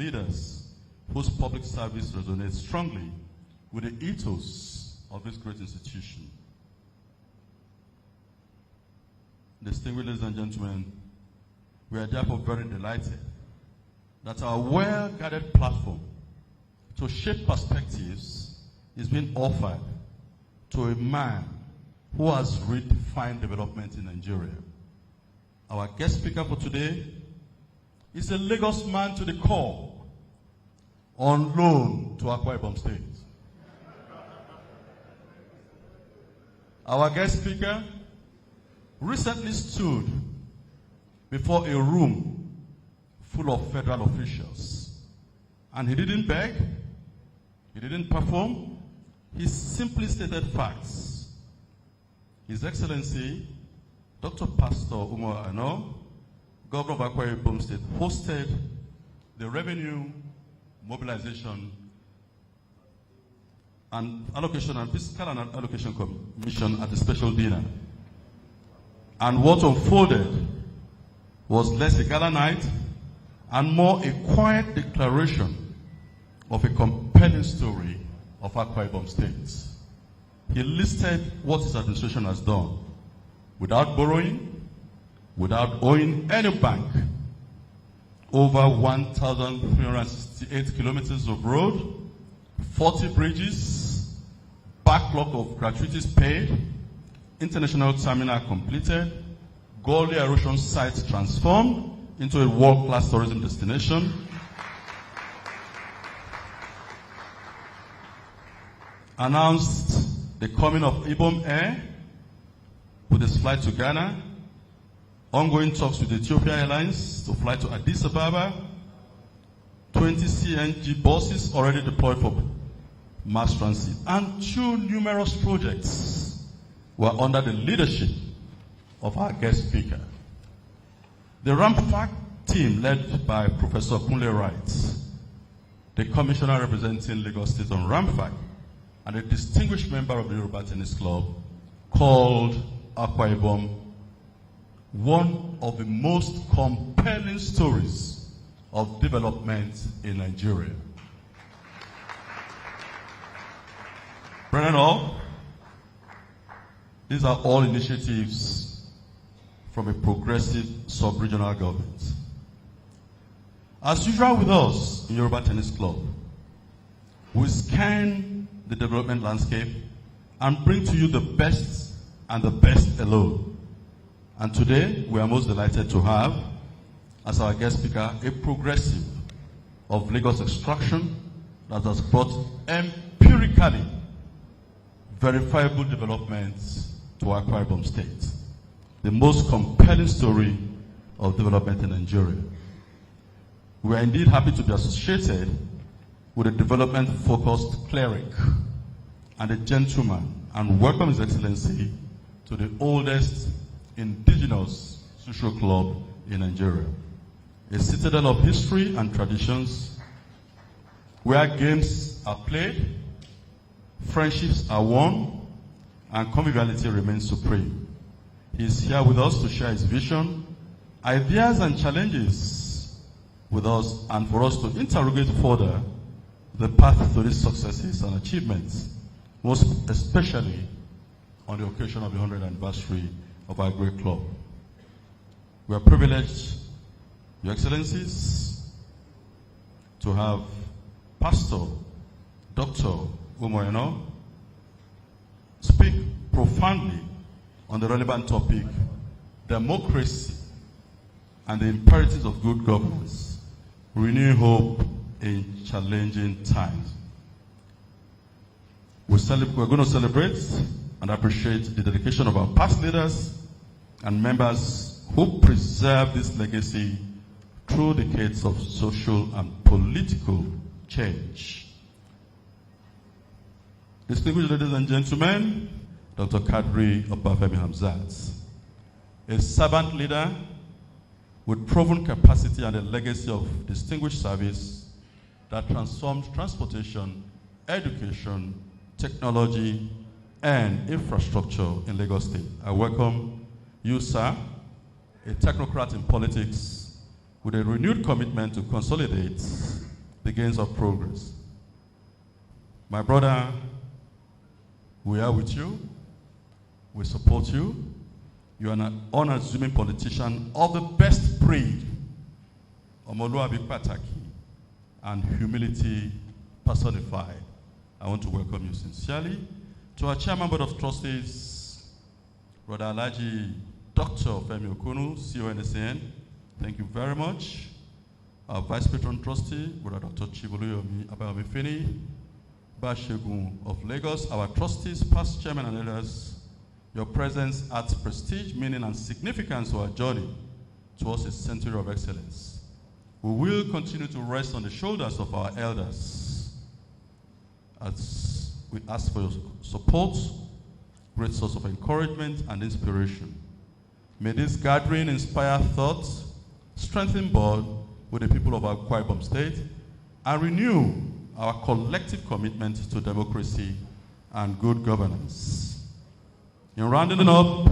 leaders whose public service resonates strongly with the ethos of this great institution. Distinguished ladies and gentlemen, we are therefore very delighted that our well-guarded platform to shape perspectives is being offered to a man who has redefined development in Nigeria. Our guest speaker for today is a Lagos man to the core, on loan to Akwa Ibom State. Our guest speaker recently stood before a room full of federal officials, and he didn't beg, he didn't perform, he simply stated facts. His Excellency, Dr. Pastor Umar Ano, Governor of Akwa Ibom State, hosted the Revenue Mobilization and Allocation and Fiscal and Allocation Commission at a special dinner. And what unfolded was less a gala night and more a quiet declaration of a compelling story of Akwa Ibom State. He listed what his administration has done without borrowing, without owing any bank. Over 1,368 kilometers of road, 40 bridges, backlog of gratuities paid, international terminal completed, Gully erosion site transformed into a world-class tourism destination, announced the coming of Ibom Air with its flight to Ghana, ongoing talks with Ethiopia Airlines to fly to Addis Ababa, 20 CNG buses already deployed for mass transit, and 2 numerous projects were under the leadership of our guest speaker. The RAMFAC team led by Professor Kunle Wright, the commissioner representing Lagos State on RAMFAC, and a distinguished member of the Yoruba Tennis Club, called Akwa Ibom one of the most compelling stories of development in Nigeria. Brethren all, these are all initiatives from a progressive sub-regional government. As usual with us in Yoruba Tennis Club, we scan the development landscape and bring to you the best and the best alone. And today, we are most delighted to have, as our guest speaker, a progressive of Lagos extraction that has brought empirically verifiable developments to Akwa Ibom State. The most compelling story of development in Nigeria. We are indeed happy to be associated with a development-focused cleric and a gentleman, and welcome His Excellency to the oldest indigenous social club in Nigeria, a citadel of history and traditions where games are played, friendships are won, and conviviality remains supreme. He is here with us to share his vision, ideas and challenges with us, and for us to interrogate further the path to these successes and achievements, most especially on the occasion of the 100th anniversary of our great club. We are privileged, Your Excellencies, to have Pastor Dr. Umoyano speak profoundly on the relevant topic, democracy and the imperatives of good governance, renewing hope in challenging times. We're going to celebrate and appreciate the dedication of our past leaders and members who preserve this legacy through decades of social and political change. Distinguished ladies and gentlemen, Dr. Kadri Obafemi Hamzat, a servant leader with proven capacity and a legacy of distinguished service that transformed transportation, education, technology, and infrastructure in Lagos State. I welcome you, sir, a technocrat in politics with a renewed commitment to consolidate the gains of progress. My brother, we are with you. We support you. You are an unassuming politician of the best breed, Omoluabi Pataki, and humility personified. I want to welcome you sincerely. To our Chairman Board of Trustees, Brother Alhaji Dr. Femi Okunu, CONSN, thank you very much. Our Vice Patron Trustee, Brother Dr. Chiboluyomi Abayomifini, Bashegun of Lagos, our trustees, past chairman and elders, your presence adds prestige, meaning and significance to our journey towards a century of excellence. We will continue to rest on the shoulders of our elders as we ask for your support, great source of encouragement and inspiration. May this gathering inspire thoughts, strengthen bond with the people of our Akwa Ibom State, and renew our collective commitment to democracy and good governance. In rounding up,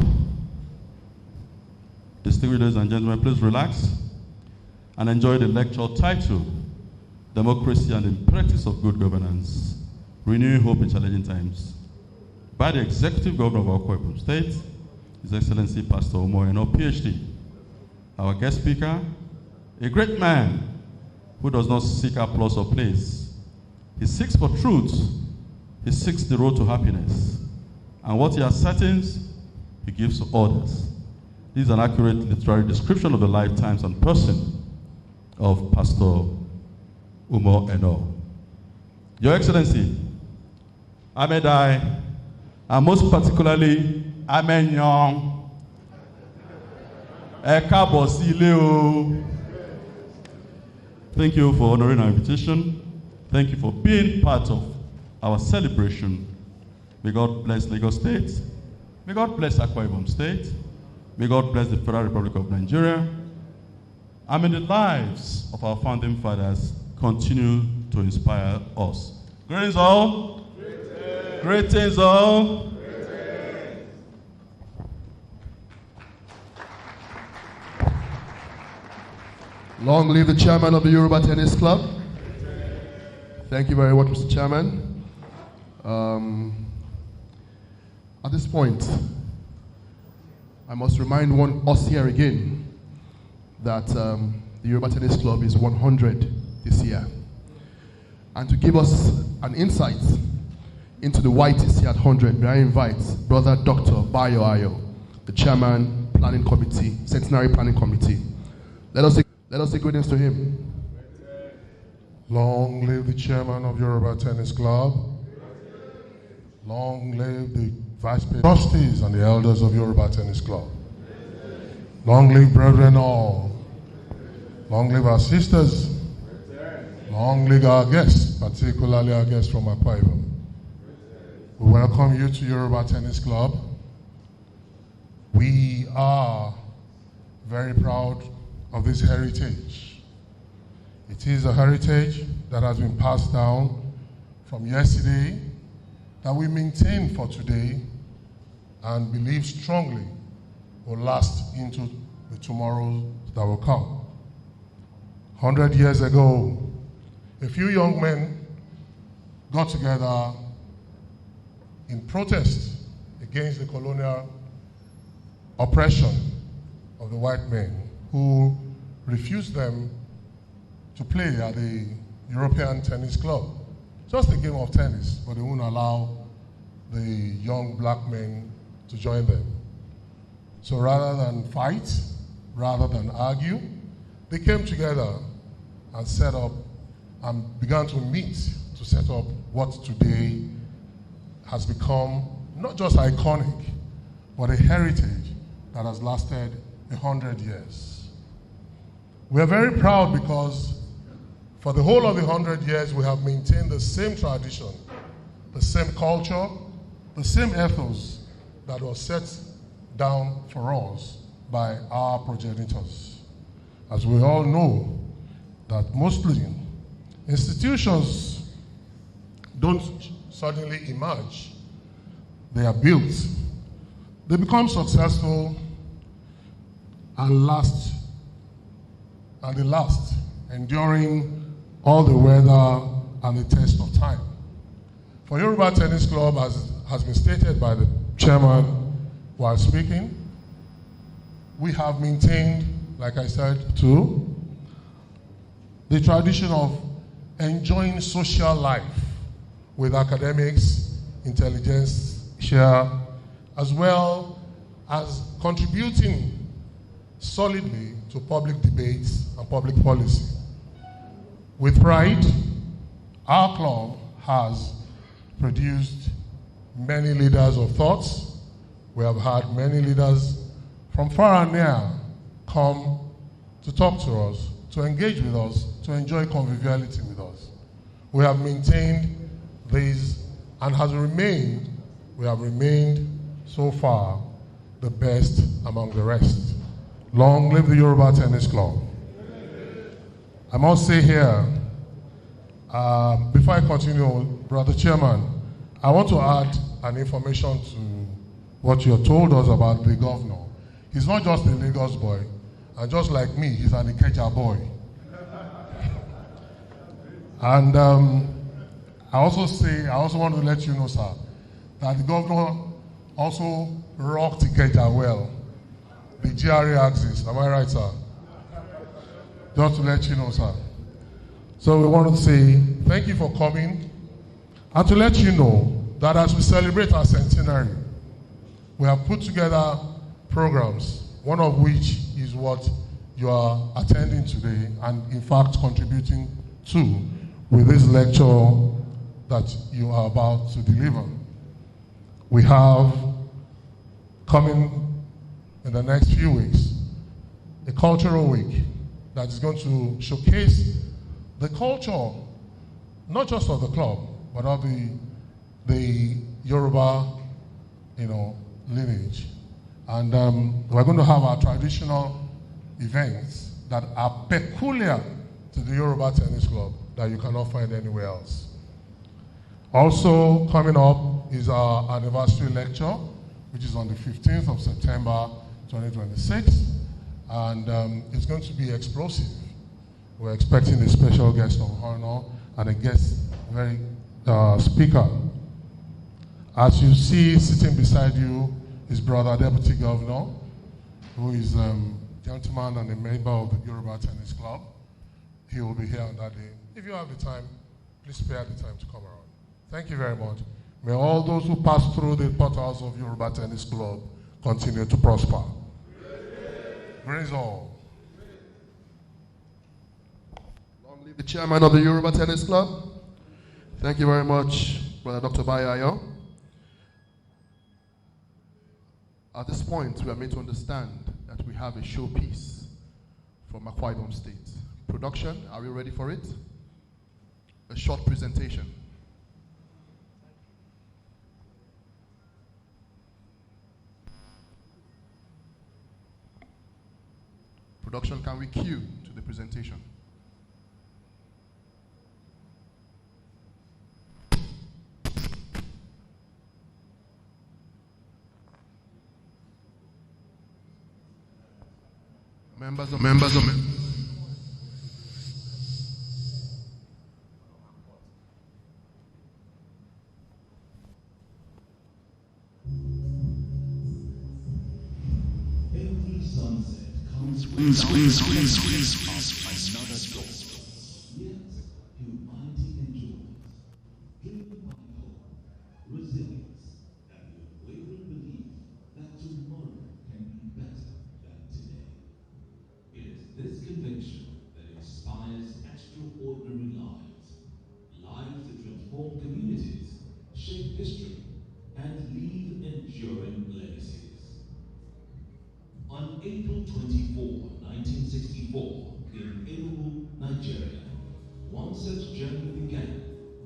distinguished ladies and gentlemen, please relax and enjoy the lecture titled Democracy and the Imperatives of Good Governance, Renewing Hope in Challenging Times, by the Executive Governor of Akwa Ibom State, His Excellency Pastor Omo Eno, PhD. Our guest speaker, a great man who does not seek applause or praise. He seeks for truth. He seeks the road to happiness. And what he ascertains, he gives to others. This is an accurate literary description of the lifetimes and person of Pastor Omo Eno. Your Excellency, Amedai, and most particularly, Amenyong, Eka Bosileo. Thank you for honoring our invitation. Thank you for being part of our celebration. May God bless Lagos State. May God bless Akwa Ibom State. May God bless the Federal Republic of Nigeria. And may the lives of our founding fathers continue to inspire us. Greetings all. Greetings all. Long live the chairman of the Yoruba Tennis Club. Thank you very much, Mr. Chairman. At this point, I must remind us here again that the Yoruba Tennis Club is 100 this year. And to give us an insight into the why this year at 100, may I invite Brother Dr. Bayo Ayo, the Chairman, Planning Committee, Centenary Planning Committee. Let us say greetings to him. Long live the chairman of Yoruba Tennis Club. Long live the vice president, trustees and the elders of Yoruba Tennis Club. Long live brethren all. Long live our sisters. Long live our guests, particularly our guests from Akwa Ibom. We welcome you to Yoruba Tennis Club. We are very proud of this heritage. It is a heritage that has been passed down from yesterday that we maintain for today and believe strongly will last into the tomorrows that will come. 100 years ago, a few young men got together in protest against the colonial oppression of the white men who refused them to play at the European Tennis Club. Just a game of tennis, but they wouldn't allow the young black men to join them. So rather than fight, rather than argue, they came together and set up and began to meet to set up what today has become not just iconic, but a heritage that has lasted 100 years. We are very proud because for the whole of the 100 years, we have maintained the same tradition, the same culture, the same ethos that was set down for us by our progenitors. As we all know, that mostly institutions don't suddenly emerge. They are built. They become successful and last, enduring all the weather and the test of time. For Yoruba Tennis Club, as has been stated by the chairman while speaking, we have maintained, like I said too, the tradition of enjoying social life with academics, intelligence share, as well as contributing solidly to public debates and public policy. With pride, our club has produced many leaders of thoughts. We have had many leaders from far and near come to talk to us, to engage with us, to enjoy conviviality with us. We have maintained these and we have remained so far the best among the rest. Long live the Yoruba Tennis Club. I must say here, before I continue, Brother Chairman, I want to add an information to what you told us about the governor. He's not just a Lagos boy, and just like me, he's an Ikeja boy. And I also want to let you know, sir, that the governor also rocked Ikeja well. The GRA axis, am I right, sir? Just to let you know, sir. So we want to say thank you for coming, and to let you know that as we celebrate our centenary, we have put together programs, one of which is what you are attending today and in fact contributing to with this lecture that you are about to deliver. We have coming in the next few weeks a cultural week that is going to showcase the culture, not just of the club, but of the Yoruba, lineage. And we're going to have our traditional events that are peculiar to the Yoruba Tennis Club that you cannot find anywhere else. Also coming up is our anniversary lecture, which is on the 15th of September 2026, and it's going to be explosive. We're expecting a special guest of honor and a guest speaker. As you see sitting beside you is Brother Deputy Governor, who is a gentleman and a member of the Yoruba Tennis Club. He will be here on that day. If you have the time, please spare the time to come around. Thank you very much. May all those who pass through the portals of Yoruba Tennis Club continue to prosper. Praise all. Long live the chairman of the Yoruba Tennis Club. Thank you very much, Brother Dr. Bayayo. At this point, we are made to understand that we have a showpiece from Akwa Ibom State. Production, are we ready for it? A short presentation. Production, can we cue to the presentation? Members of every sunset comes with another dawn. Yet humanity endures, driven by hope, resilience, and the unwavering belief that tomorrow can be better than today. It is this conviction that inspires extraordinary lives, lives that transform communities, shape history, and leave enduring legacies. On April 24, 1964, in Enugu, Nigeria, one such journey began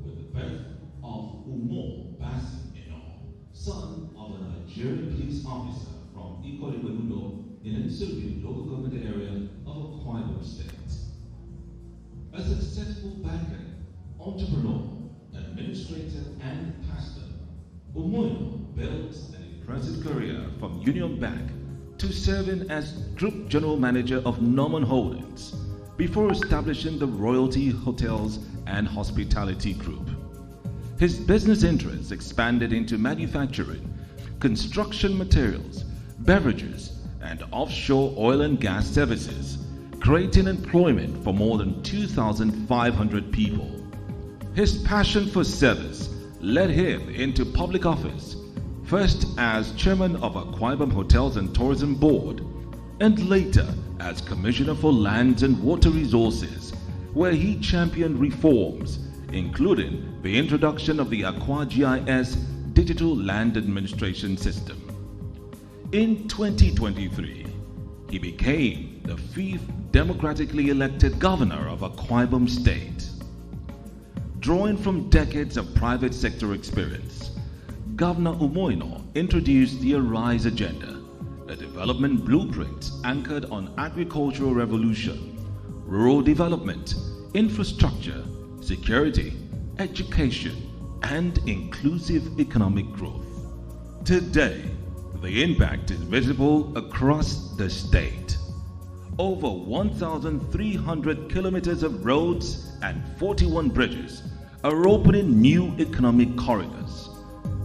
with the birth of Umar Bassem Eno, son of a Nigerian police officer from Ikot-Igwebudo in Nsukka local government area of Akwa Ibom State. A successful banker, entrepreneur, administrator, and pastor, Umoyo built an impressive career from Union Bank to serving as Group General Manager of Norman Holdings, before establishing the Royalty Hotels and Hospitality Group. His business interests expanded into manufacturing, construction materials, beverages, and offshore oil and gas services, creating employment for more than 2,500 people. His passion for service led him into public office, first as chairman of Akwa Ibom Hotels and Tourism Board, and later as Commissioner for Lands and Water Resources, where he championed reforms, including the introduction of the Akwa GIS Digital Land Administration System. In 2023, he became the 5th democratically elected governor of Akwa Ibom State. Drawing from decades of private sector experience, Governor Umoino introduced the Arise Agenda, a development blueprint anchored on agricultural revolution, rural development, infrastructure, security, education, and inclusive economic growth. Today, the impact is visible across the state. Over 1,300 kilometers of roads and 41 bridges are opening new economic corridors,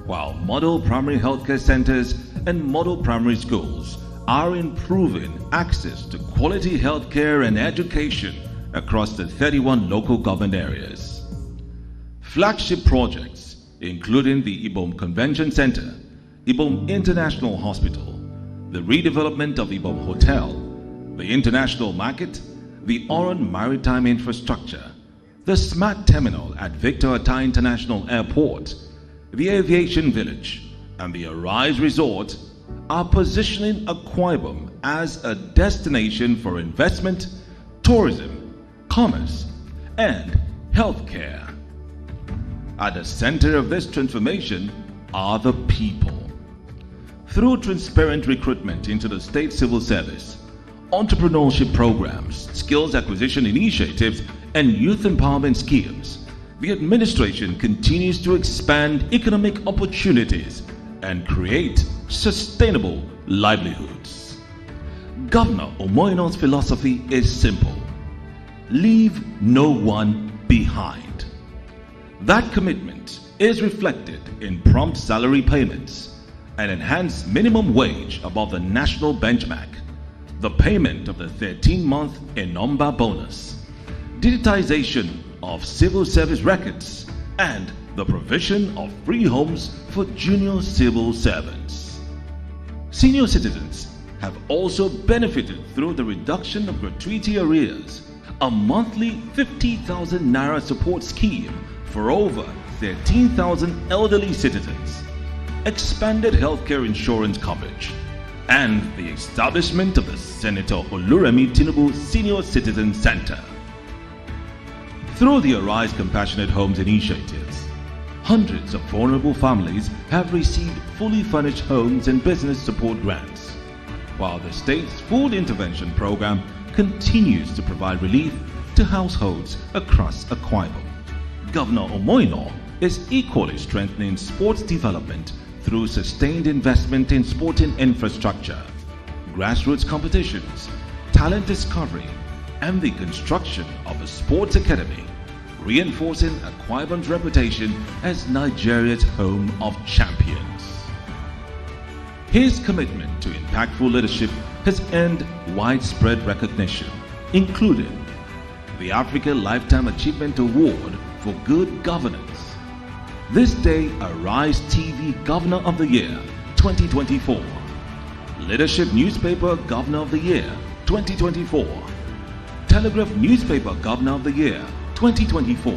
while model primary healthcare centers and model primary schools are improving access to quality healthcare and education across the 31 local government areas. Flagship projects, including the Ibom Convention Center, Ibom International Hospital, the redevelopment of Ibom Hotel, the International Market, the Oran Maritime Infrastructure, the Smart Terminal at Victor Atta International Airport, the Aviation Village, and the Arise Resort are positioning Akwa Ibom as a destination for investment, tourism, commerce, and healthcare. At the center of this transformation are the people. Through transparent recruitment into the state civil service, entrepreneurship programs, skills acquisition initiatives, and youth empowerment schemes, the administration continues to expand economic opportunities and create sustainable livelihoods. Governor Umoino's philosophy is simple: leave no one behind. That commitment is reflected in prompt salary payments, an enhanced minimum wage above the national benchmark, the payment of the 13-month Enomba bonus, digitization of civil service records, and the provision of free homes for junior civil servants. Senior citizens have also benefited through the reduction of gratuity arrears, a monthly 50,000 Naira support scheme for over 13,000 elderly citizens, expanded healthcare insurance coverage, and the establishment of the Senator Oluremi Tinubu Senior Citizen Center. Through the Arise Compassionate Homes initiatives, hundreds of vulnerable families have received fully furnished homes and business support grants, while the state's food intervention program continues to provide relief to households across Akwa Ibom. Governor Umoino is equally strengthening sports development through sustained investment in sporting infrastructure, grassroots competitions, talent discovery, and the construction of a sports academy, reinforcing Akwa Ibom's reputation as Nigeria's home of champions. His commitment to impactful leadership has earned widespread recognition, including the Africa Lifetime Achievement Award for Good Governance, this day Arise TV Governor of the Year 2024, Leadership Newspaper Governor of the Year 2024, Telegraph Newspaper Governor of the Year 2024,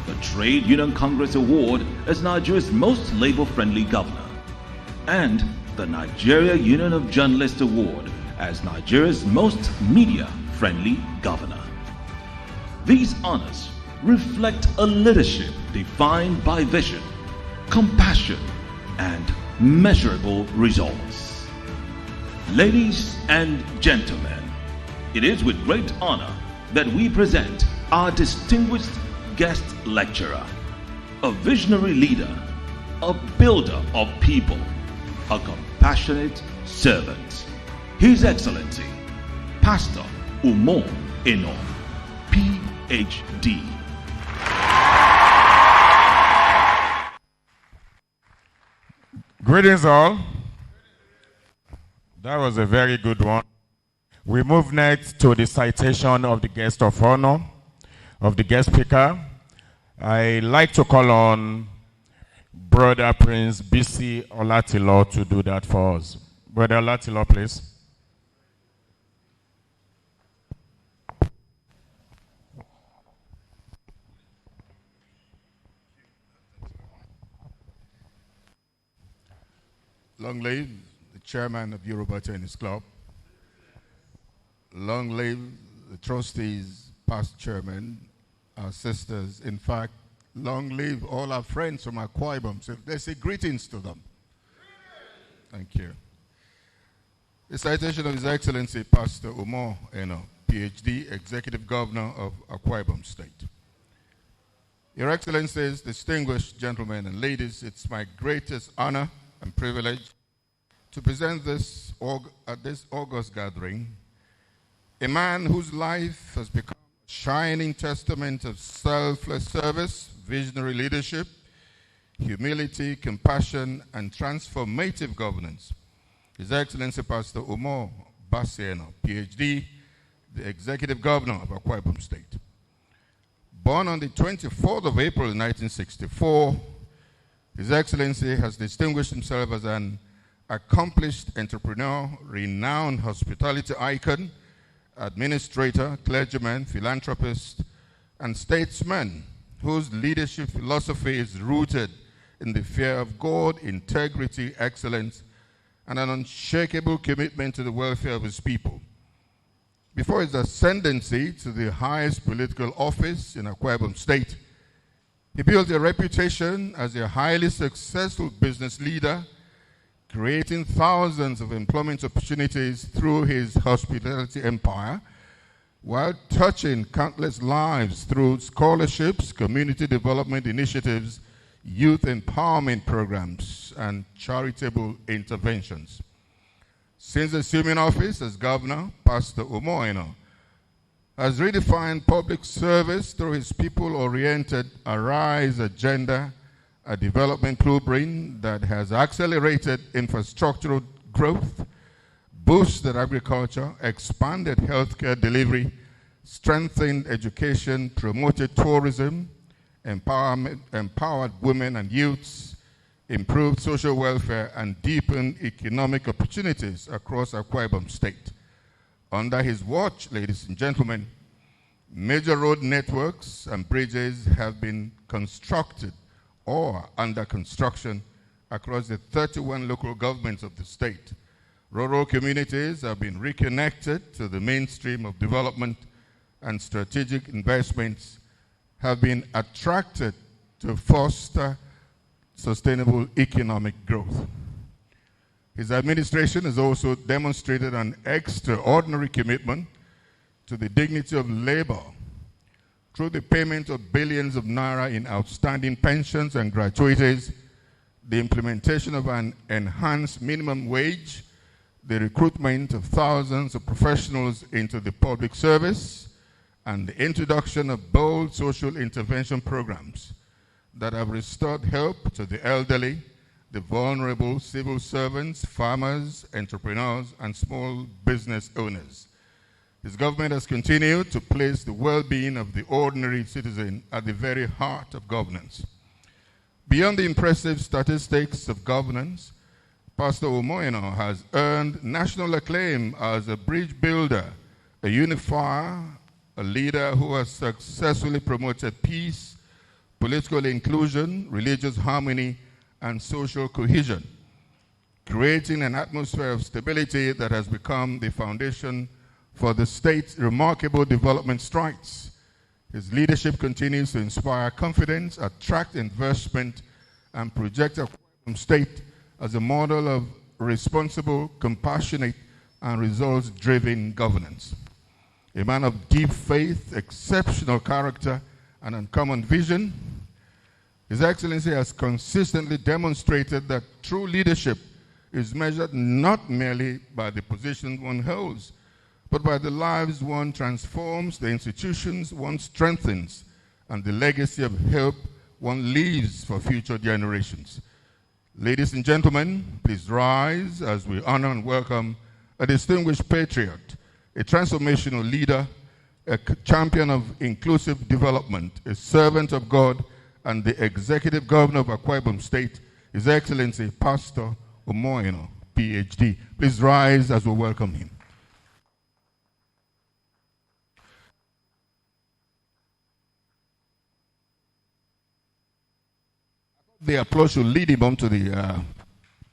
the Trade Union Congress Award as Nigeria's most labor-friendly governor, and the Nigeria Union of Journalists Award as Nigeria's most media-friendly governor. These honors reflect a leadership defined by vision, compassion, and measurable results. Ladies and gentlemen, it is with great honor that we present our distinguished guest lecturer, a visionary leader, a builder of people, a compassionate servant, His Excellency, Pastor Umo Eno, PhD. Greetings all. That was a very good one. We move next to the citation of the guest of honor, of the guest speaker. I like to call on Brother Prince BC Olatilo to do that for us. Brother Olatilo, please. Long live the chairman of Yoruba Tennis Club. Long live the trustees, past chairman, our sisters. In fact, long live all our friends from Akwa Ibom. So they say greetings to them. Thank you. The citation of His Excellency Pastor Umar Eno, PhD, Executive Governor of Akwa Ibom State. Your Excellencies, distinguished gentlemen and ladies, it's my greatest honor and privilege to present at this August gathering a man whose life has become a shining testament of selfless service, visionary leadership, humility, compassion, and transformative governance. His Excellency Pastor Umar Eno, PhD, the Executive Governor of Akwa Ibom State. Born on the 24th of April 1964, His Excellency has distinguished himself as an accomplished entrepreneur, renowned hospitality icon, administrator, clergyman, philanthropist, and statesman whose leadership philosophy is rooted in the fear of God, integrity, excellence, and an unshakable commitment to the welfare of his people. Before his ascendancy to the highest political office in Akwa Ibom State, he built a reputation as a highly successful business leader, creating thousands of employment opportunities through his hospitality empire, while touching countless lives through scholarships, community development initiatives, youth empowerment programs, and charitable interventions. Since assuming office as governor, Pastor Umar Eno has redefined public service through his people-oriented Arise agenda, a development blueprint that has accelerated infrastructural growth, boosted agriculture, expanded healthcare delivery, strengthened education, promoted tourism, empowered women and youths, improved social welfare, and deepened economic opportunities across Akwa Ibom State. Under his watch, ladies and gentlemen, major road networks and bridges have been constructed or under construction across the 31 local governments of the state. Rural communities have been reconnected to the mainstream of development, and strategic investments have been attracted to foster sustainable economic growth. His administration has also demonstrated an extraordinary commitment to the dignity of labor through the payment of billions of naira in outstanding pensions and gratuities, the implementation of an enhanced minimum wage, the recruitment of thousands of professionals into the public service, and the introduction of bold social intervention programs that have restored help to the elderly, the vulnerable, civil servants, farmers, entrepreneurs, and small business owners. His government has continued to place the well-being of the ordinary citizen at the very heart of governance. Beyond the impressive statistics of governance, Pastor Umar Eno has earned national acclaim as a bridge builder, a unifier, a leader who has successfully promoted peace, political inclusion, religious harmony, and social cohesion, creating an atmosphere of stability that has become the foundation for the state's remarkable development strides. His leadership continues to inspire confidence, attract investment, and project Akwa Ibom State as a model of responsible, compassionate, and results-driven governance. A man of deep faith, exceptional character, and uncommon vision, His Excellency has consistently demonstrated that true leadership is measured not merely by the position one holds, but by the lives one transforms, the institutions one strengthens, and the legacy of hope one leaves for future generations. Ladies and gentlemen, please rise as we honor and welcome a distinguished patriot, a transformational leader, a champion of inclusive development, a servant of God, and the executive governor of Akwa Ibom State, His Excellency Pastor Omoyeno, PhD. Please rise as we welcome him. The applause should lead him onto the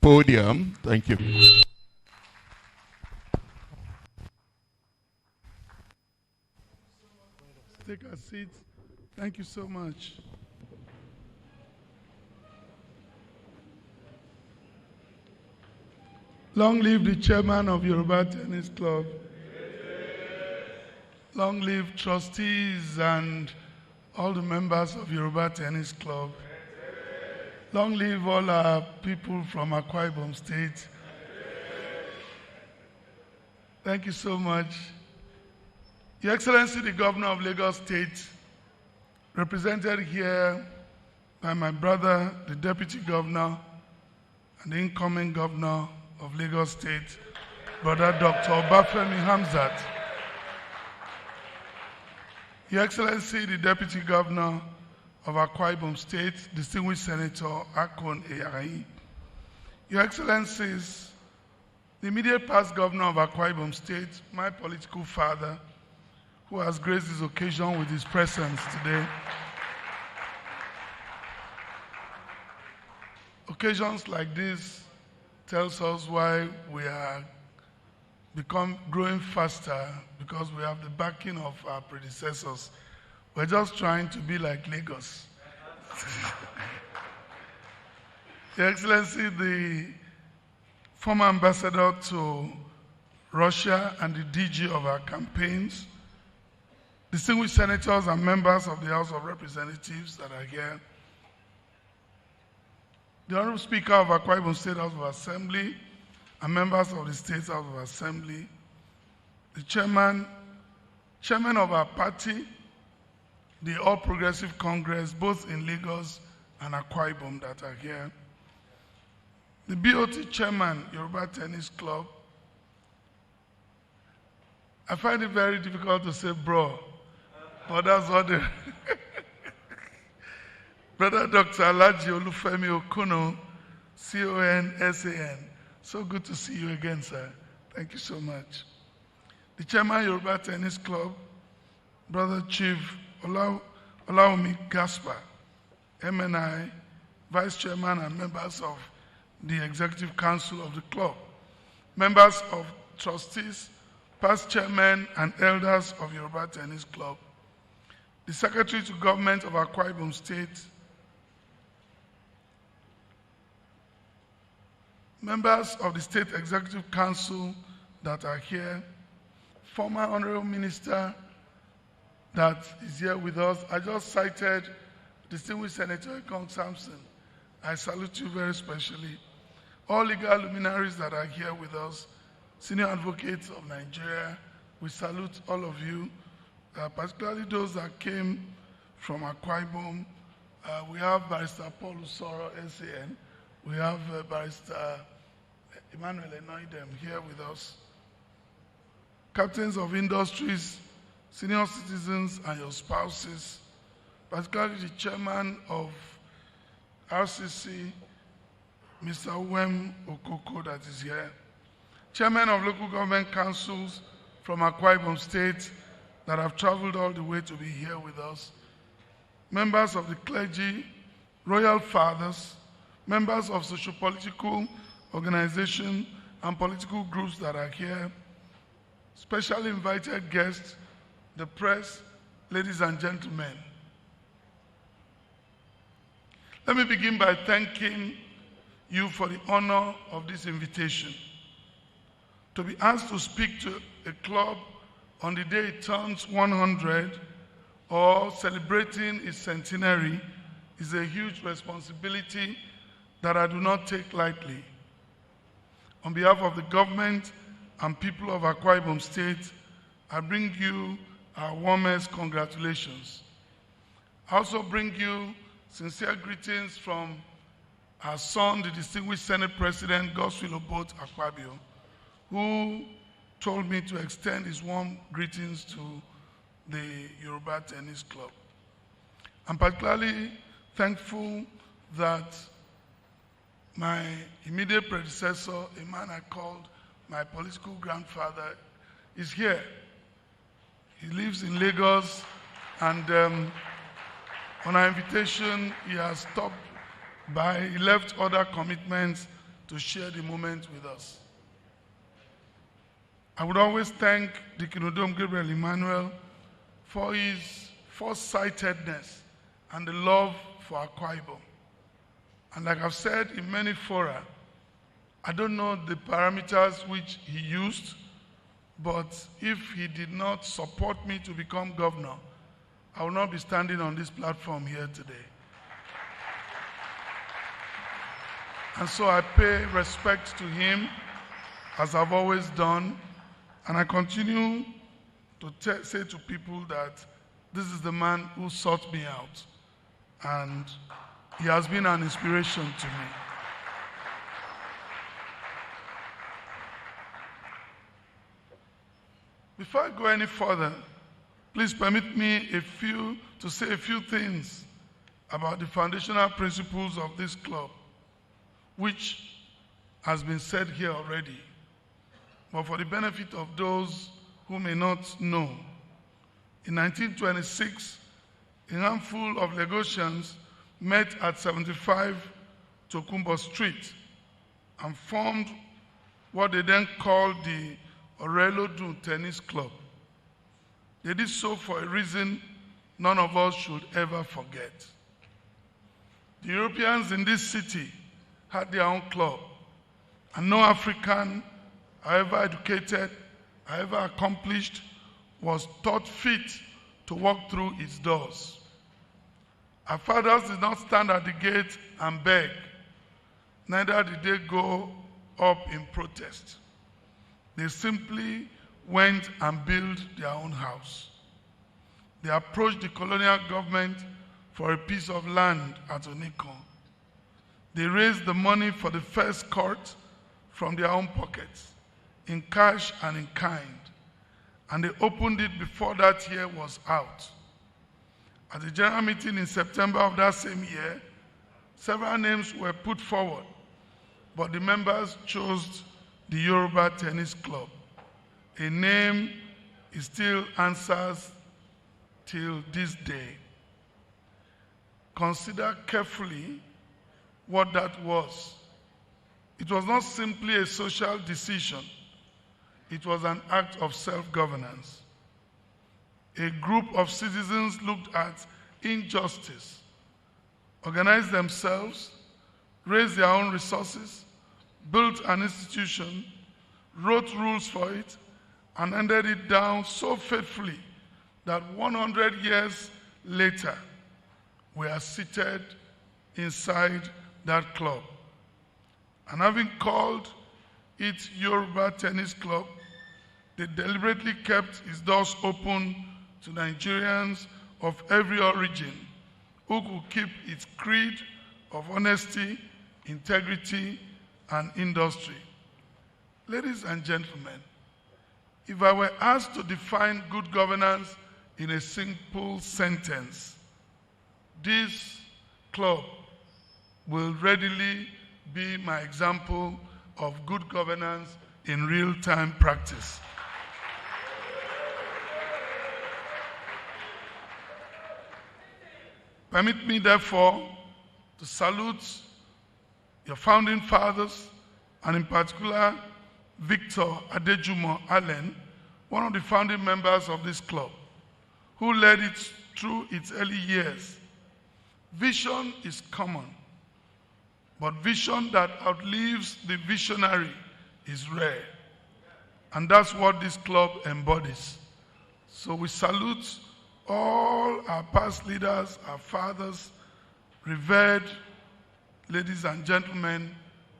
podium. Thank you. Take a seat. Thank you so much. Long live the chairman of Yoruba Tennis Club. Long live trustees and all the members of Yoruba Tennis Club. Long live all our people from Akwa Ibom State. Thank you so much. Your Excellency, the Governor of Lagos State, represented here by my brother, the Deputy Governor, and the incoming Governor of Lagos State, Brother Dr. Obafemi Hamzat. Your Excellency, the Deputy Governor of Akwa Ibom State, distinguished Senator Akon Eyayi. Your Excellencies, the immediate past Governor of Akwa Ibom State, my political father, who has graced this occasion with his presence today. Occasions like this tells us why we are growing faster, because we have the backing of our predecessors. We're just trying to be like Lagos. Your Excellency, the former ambassador to Russia and the DG of our campaigns, distinguished senators and members of the House of Representatives that are here, the Honorable Speaker of Akwa Ibom State House of Assembly and members of the State House of Assembly, the chairman of our party, the All Progressive Congress, both in Lagos and Akwa Ibom that are here, the BOT chairman, Yoruba Tennis Club. I find it very difficult to say bro, but that's what the Brother Dr. Alhaji Olufemi Okuno, CON-SAN. So good to see you again, sir. Thank you so much. The chairman, Yoruba Tennis Club, Brother Chief Olaomi Gaspar, MNI, Vice Chairman and members of the Executive Council of the club, members of trustees, past chairmen and elders of Yoruba Tennis Club, the Secretary to Government of Akwa Ibom State, members of the State Executive Council that are here, former Honorable Minister that is here with us. I just cited distinguished Senator Ekong Samson. I salute you very specially. All legal luminaries that are here with us, senior advocates of Nigeria, we salute all of you, particularly those that came from Akwa Ibom. We have Barrister Paul Usoro, SAN. We have Barrister Emmanuel Enoidem here with us. Captains of industries, senior citizens and your spouses, particularly the chairman of RCC, Mr. Uwem Okoko that is here. Chairman of local government councils from Akwa Ibom State that have traveled all the way to be here with us. Members of the clergy, royal fathers, members of socio-political organizations and political groups that are here, specially invited guests, the press, ladies and gentlemen. Let me begin by thanking you for the honor of this invitation. To be asked to speak to a club on the day it turns 100 or celebrating its centenary is a huge responsibility that I do not take lightly. On behalf of the government and people of Akwa Ibom State, I bring you our warmest congratulations. I also bring you sincere greetings from our son, the distinguished Senate President, Godswill Obot Akpabio, who told me to extend his warm greetings to the Yoruba Tennis Club. I'm particularly thankful that my immediate predecessor, a man I called my political grandfather, is here. He lives in Lagos, and on our invitation, he has stopped by. He left other commitments to share the moment with us. I would always thank Deacon Odom Gabriel Emmanuel for his foresightedness and the love for Akwa Ibom. And like I've said in many fora, I don't know the parameters which he used, but if he did not support me to become governor, I will not be standing on this platform here today. And so I pay respect to him, as I've always done, and I continue to say to people that this is the man who sought me out, and he has been an inspiration to me. Before I go any further, please permit me to say a few things about the foundational principles of this club, which has been said here already. But for the benefit of those who may not know, in 1926, a handful of Lagosians met at 75 Tokumbo Street and formed what they then called the Orelodun Tennis Club. They did so for a reason none of us should ever forget. The Europeans in this city had their own club, and no African, however educated, however accomplished, was thought fit to walk through its doors. Our fathers did not stand at the gate and beg, neither did they go up in protest. They simply went and built their own house. They approached the colonial government for a piece of land at Onikon. They raised the money for the first court from their own pockets, in cash and in kind, and they opened it before that year was out. At the general meeting in September of that same year, several names were put forward, but the members chose the Yoruba Tennis Club, a name it still answers till this day. Consider carefully what that was. It was not simply a social decision. It was an act of self-governance. A group of citizens looked at injustice, organized themselves, raised their own resources, built an institution, wrote rules for it, and handed it down so faithfully that 100 years later, we are seated inside that club. And having called it Yoruba Tennis Club, they deliberately kept its doors open to Nigerians of every origin who could keep its creed of honesty, integrity, and industry. Ladies and gentlemen, if I were asked to define good governance in a simple sentence, this club will readily be my example of good governance in real-time practice. Permit me, therefore, to salute your founding fathers, and in particular, Victor Adejumo Allen, one of the founding members of this club, who led it through its early years. Vision is common, but vision that outlives the visionary is rare. And that's what this club embodies. So we salute all our past leaders, our fathers, revered ladies and gentlemen,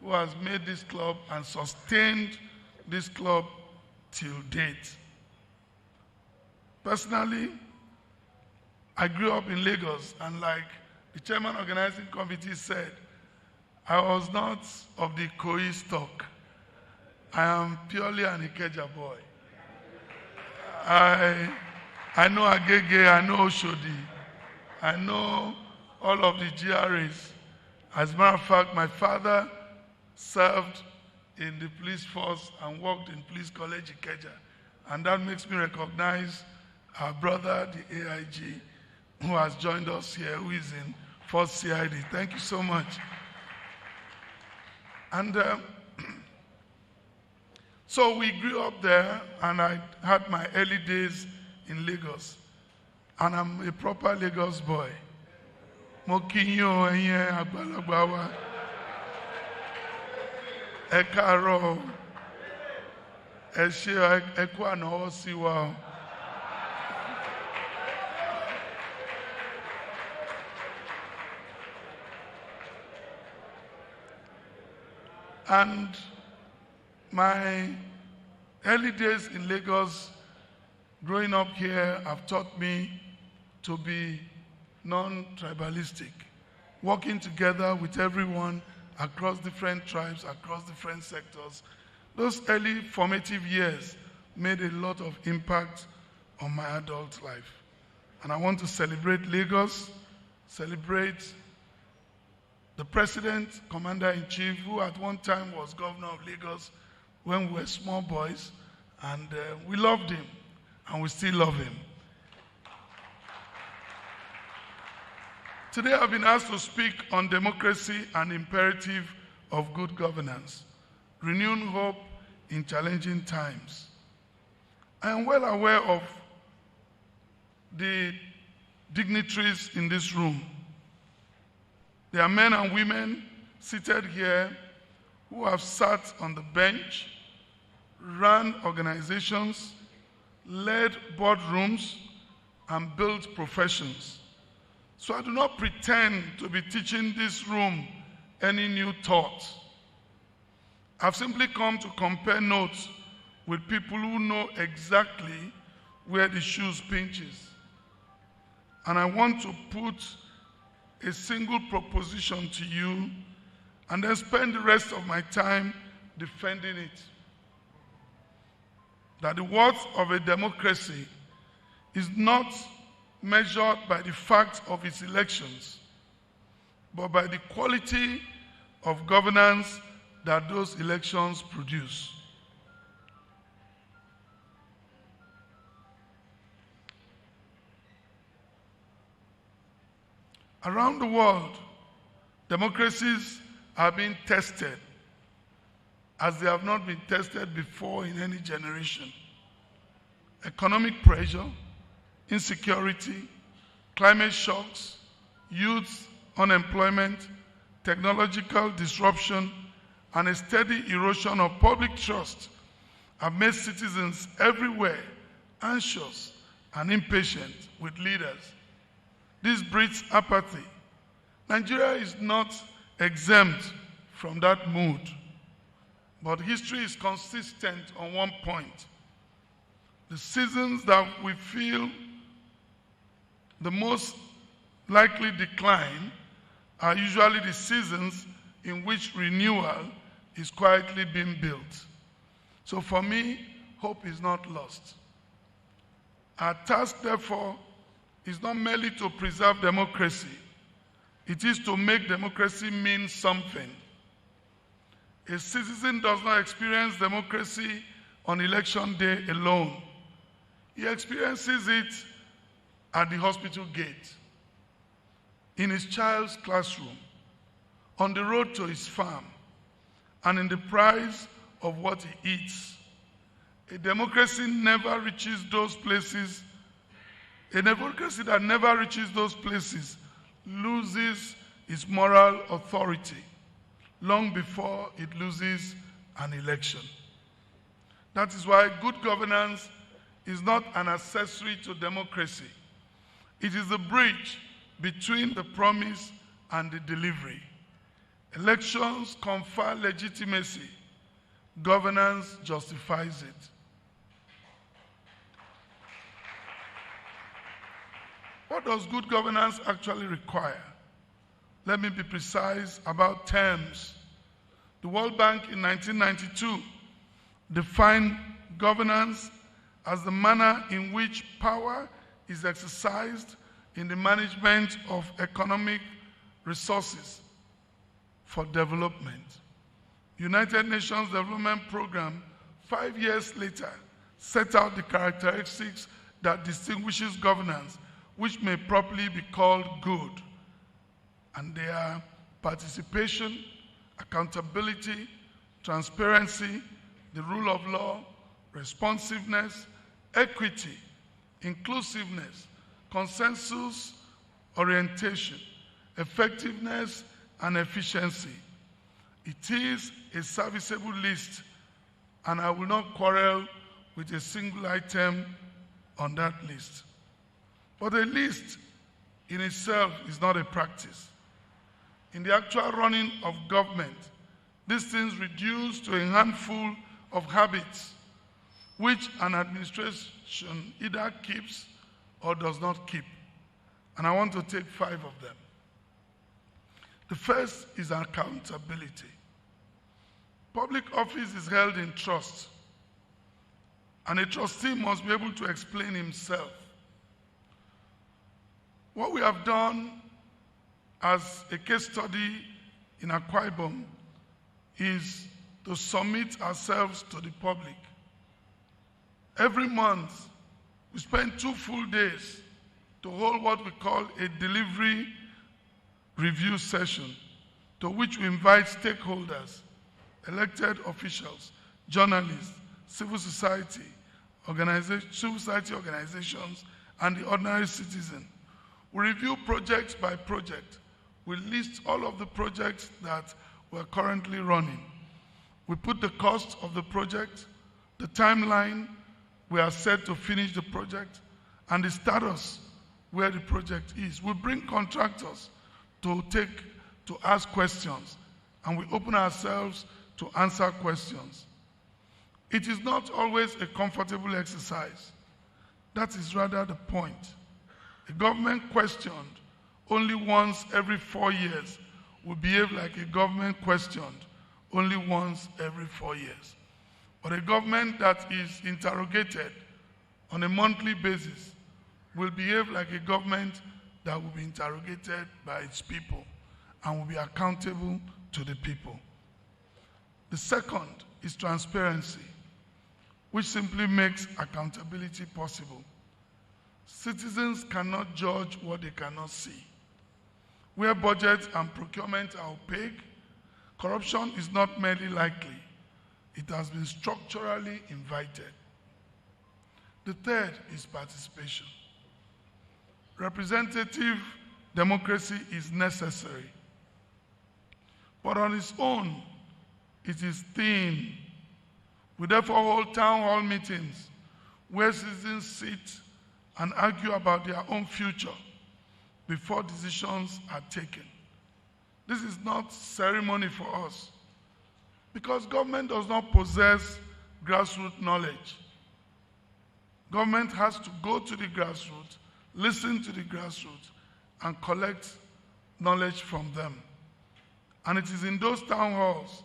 who has made this club and sustained this club till date. Personally, I grew up in Lagos, and like the chairman organizing committee said, I was not of the Koi stock. I am purely an Ikeja boy. I know Agege, I know Oshodi, I know all of the GRAs. As a matter of fact, my father served in the police force and worked in Police College Ikeja. And that makes me recognize our brother, the AIG, who has joined us here, who is in 4th CID. Thank you so much. And so we grew up there, and I had my early days in Lagos. And I'm a proper Lagos boy. Mokinyo enye agbalagba wa. Ẹ káàárọ̀, ẹ ṣé, ẹ kú ànáwọ́ sí wa. And my early days in Lagos, growing up here, have taught me to be non-tribalistic, working together with everyone across different tribes, across different sectors. Those early formative years made a lot of impact on my adult life. And I want to celebrate Lagos, celebrate the President, Commander-in-Chief, who at one time was Governor of Lagos when we were small boys, and we loved him, and we still love him. Today I've been asked to speak on democracy and imperative of good governance, renewing hope in challenging times. I am well aware of the dignitaries in this room. There are men and women seated here who have sat on the bench, ran organizations, led boardrooms, and built professions. So I do not pretend to be teaching this room any new thought. I've simply come to compare notes with people who know exactly where the shoes pinches. And I want to put a single proposition to you and then spend the rest of my time defending it. That the worth of a democracy is not measured by the fact of its elections, but by the quality of governance that those elections produce. Around the world, democracies are being tested as they have not been tested before in any generation. Economic pressure, insecurity, climate shocks, youth unemployment, technological disruption, and a steady erosion of public trust have made citizens everywhere anxious and impatient with leaders. This breeds apathy. Nigeria is not exempt from that mood, but history is consistent on one point. The seasons that we feel the most likely decline are usually the seasons in which renewal is quietly being built. So for me, hope is not lost. Our task, therefore, is not merely to preserve democracy. It is to make democracy mean something. A citizen does not experience democracy on election day alone. He experiences it at the hospital gate, in his child's classroom, on the road to his farm, and in the price of what he eats. A democracy never reaches those places. A democracy that never reaches those places loses its moral authority long before it loses an election. That is why good governance is not an accessory to democracy. It is the bridge between the promise and the delivery. Elections confer legitimacy. Governance justifies it. What does good governance actually require? Let me be precise about terms. The World Bank in 1992 defined governance as the manner in which power is exercised in the management of economic resources for development. United Nations Development Program, 5 years later, set out the characteristics that distinguishes governance, which may properly be called good. And they are participation, accountability, transparency, the rule of law, responsiveness, equity, inclusiveness, consensus orientation, effectiveness, and efficiency. It is a serviceable list, and I will not quarrel with a single item on that list. But a list in itself is not a practice. In the actual running of government, these things reduce to a handful of habits which an administration either keeps or does not keep. And I want to take 5 of them. The first is accountability. Public office is held in trust, and a trustee must be able to explain himself. What we have done as a case study in Akwa Ibom is to submit ourselves to the public. Every month, we spend 2 full days to hold what we call a delivery review session, to which we invite stakeholders, elected officials, journalists, civil society organizations, and the ordinary citizen. We review project by project. We list all of the projects that we're currently running. We put the cost of the project, the timeline we are set to finish the project, and the status where the project is. We bring contractors to ask questions, and we open ourselves to answer questions. It is not always a comfortable exercise. That is rather the point. A government questioned only once every 4 years will behave like a government questioned only once every 4 years. But a government that is interrogated on a monthly basis will behave like a government that will be interrogated by its people and will be accountable to the people. The second is transparency, which simply makes accountability possible. Citizens cannot judge what they cannot see. Where budgets and procurement are opaque, corruption is not merely likely, it has been structurally invited. The third is participation. Representative democracy is necessary, but on its own, it is thin. We therefore hold town hall meetings where citizens sit and argue about their own future before decisions are taken. This is not ceremony for us, because government does not possess grassroots knowledge. Government has to go to the grassroots, listen to the grassroots, and collect knowledge from them. And it is in those town halls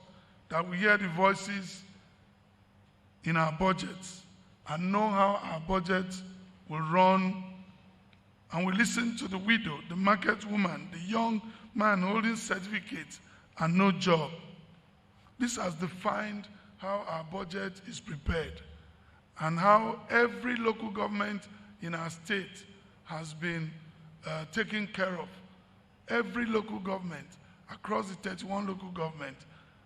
that we hear the voices in our budgets and know how our budget will run. And we listen to the widow, the market woman, the young man holding certificates and no job. This has defined how our budget is prepared and how every local government in our state has been taken care of. Every local government across the 31 local government,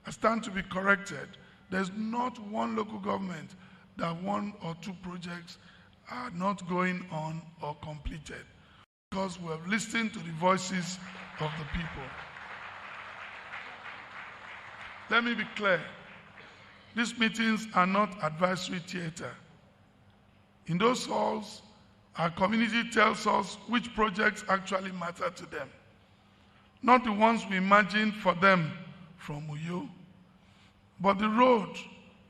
I stand to be corrected. There's not one local government that 1 or 2 projects are not going on or completed, because we have listened to the voices of the people. Let me be clear. These meetings are not advisory theater. In those halls, our community tells us which projects actually matter to them, not the ones we imagined for them from Uyo, but the road,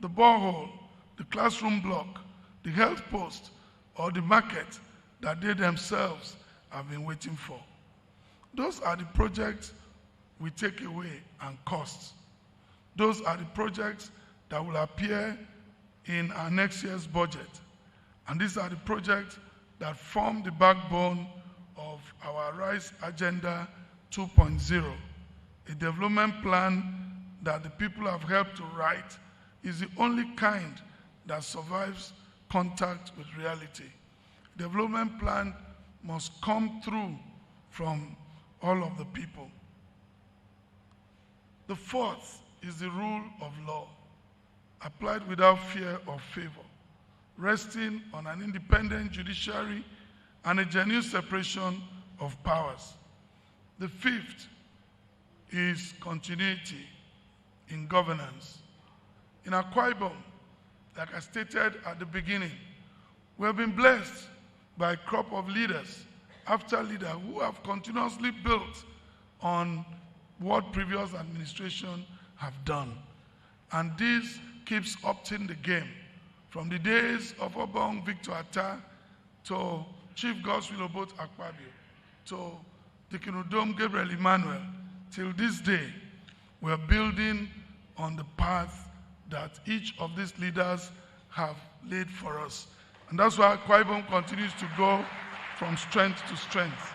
the borehole, the classroom block, the health post, or the market that they themselves have been waiting for. Those are the projects we take away and cost. Those are the projects that will appear in our next year's budget. And these are the projects that form the backbone of our RISE Agenda 2.0, a development plan that the people have helped to write is the only kind that survives contact with reality. Development plan must come through from all of the people. The fourth is the rule of law, applied without fear or favor, resting on an independent judiciary and a genuine separation of powers. The fifth is continuity in governance. In Akwa Ibom, like I stated at the beginning, we have been blessed by a crop of leaders after leaders who have continuously built on what previous administration have done. And this keeps upping the game. From the days of Obong Victor Atta to Chief Godswill Obot Akpabio to Dikinudom Gabriel Emmanuel, till this day, we are building on the path that each of these leaders have laid for us. And that's why Akwa Ibom continues to go from strength to strength.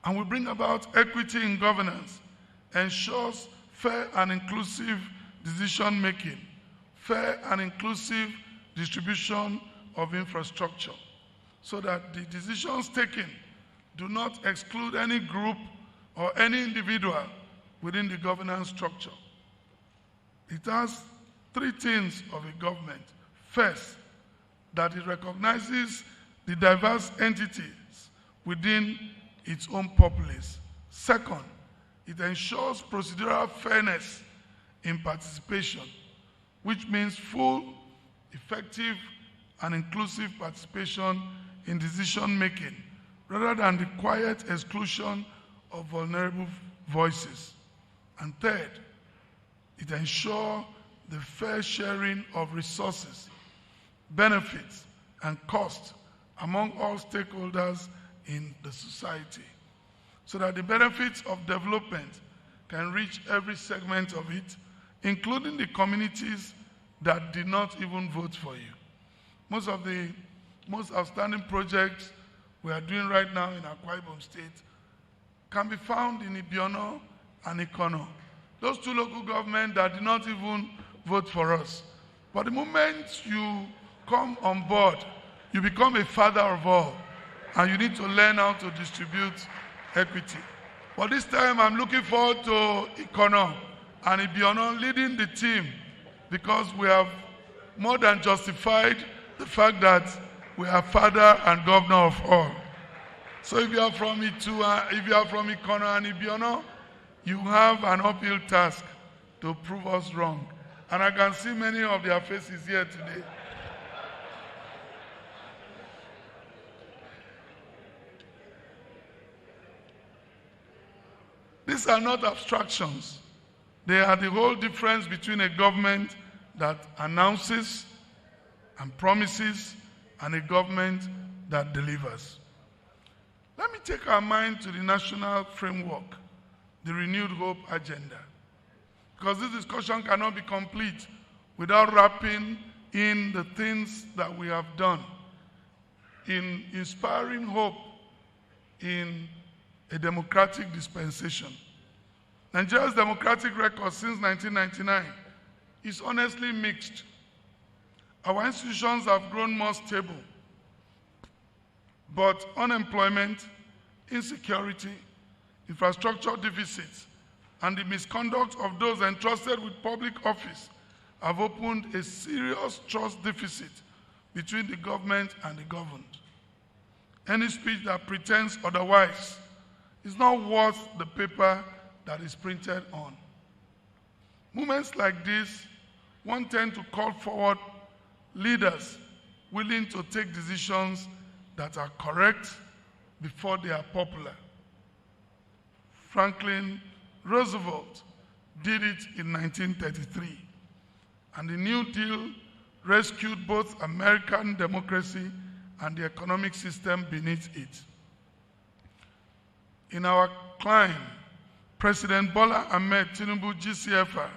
And we bring about equity in governance, ensures fair and inclusive decision-making, fair and inclusive distribution of infrastructure, so that the decisions taken do not exclude any group or any individual within the governance structure. It has three things of a government. First, that it recognizes the diverse entities within its own populace. Second, it ensures procedural fairness in participation, which means full, effective, and inclusive participation in decision-making, rather than the quiet exclusion of vulnerable voices. And third, it ensures the fair sharing of resources, benefits, and costs among all stakeholders in the society, so that the benefits of development can reach every segment of it, including the communities that did not even vote for you. Most of the most outstanding projects we are doing right now in Akwa Ibom State can be found in Ibiono and Ikono. Those two local governments that did not even vote for us. But the moment you come on board, you become a father of all, and you need to learn how to distribute equity. But this time I'm looking forward to Ikono and Ibiono leading the team, because we have more than justified the fact that we are father and governor of all. So if you are from Ikono and Ibiono, you have an uphill task to prove us wrong. And I can see many of their faces here today. These are not abstractions. They are the whole difference between a government that announces and promises and a government that delivers. Let me take our mind to the national framework, the Renewed Hope Agenda, because this discussion cannot be complete without wrapping in the things that we have done in inspiring hope in a democratic dispensation. Nigeria's democratic record since 1999 is honestly mixed. Our institutions have grown more stable, but unemployment, insecurity, infrastructure deficits, and the misconduct of those entrusted with public office have opened a serious trust deficit between the government and the governed. Any speech that pretends otherwise is not worth the paper that is printed on. Moments like this, one tend to call forward leaders willing to take decisions that are correct before they are popular. Franklin Roosevelt did it in 1933, and the New Deal rescued both American democracy and the economic system beneath it. In our climb, President Bola Ahmed Tinubu GCFR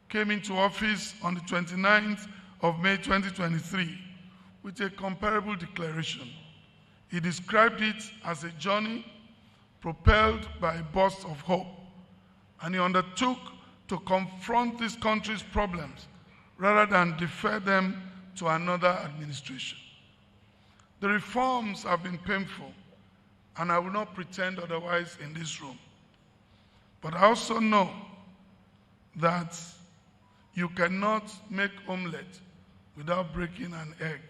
came into office on the 29th of May 2023 with a comparable declaration. He described it as a journey propelled by a burst of hope, and he undertook to confront this country's problems rather than defer them to another administration. The reforms have been painful, and I will not pretend otherwise in this room. But I also know that you cannot make omelette without breaking an egg.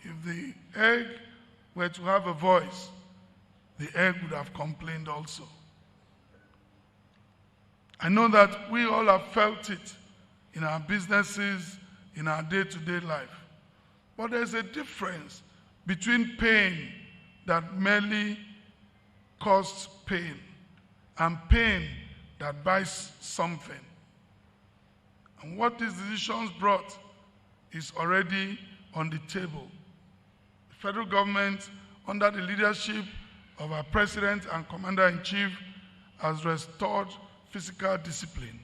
If the egg were to have a voice, the egg would have complained also. I know that we all have felt it in our businesses, in our day-to-day life. But there's a difference between pain that merely causes pain and pain that buys something. And what these decisions brought is already on the table. The federal government, under the leadership of our President and Commander-in-Chief, has restored fiscal discipline.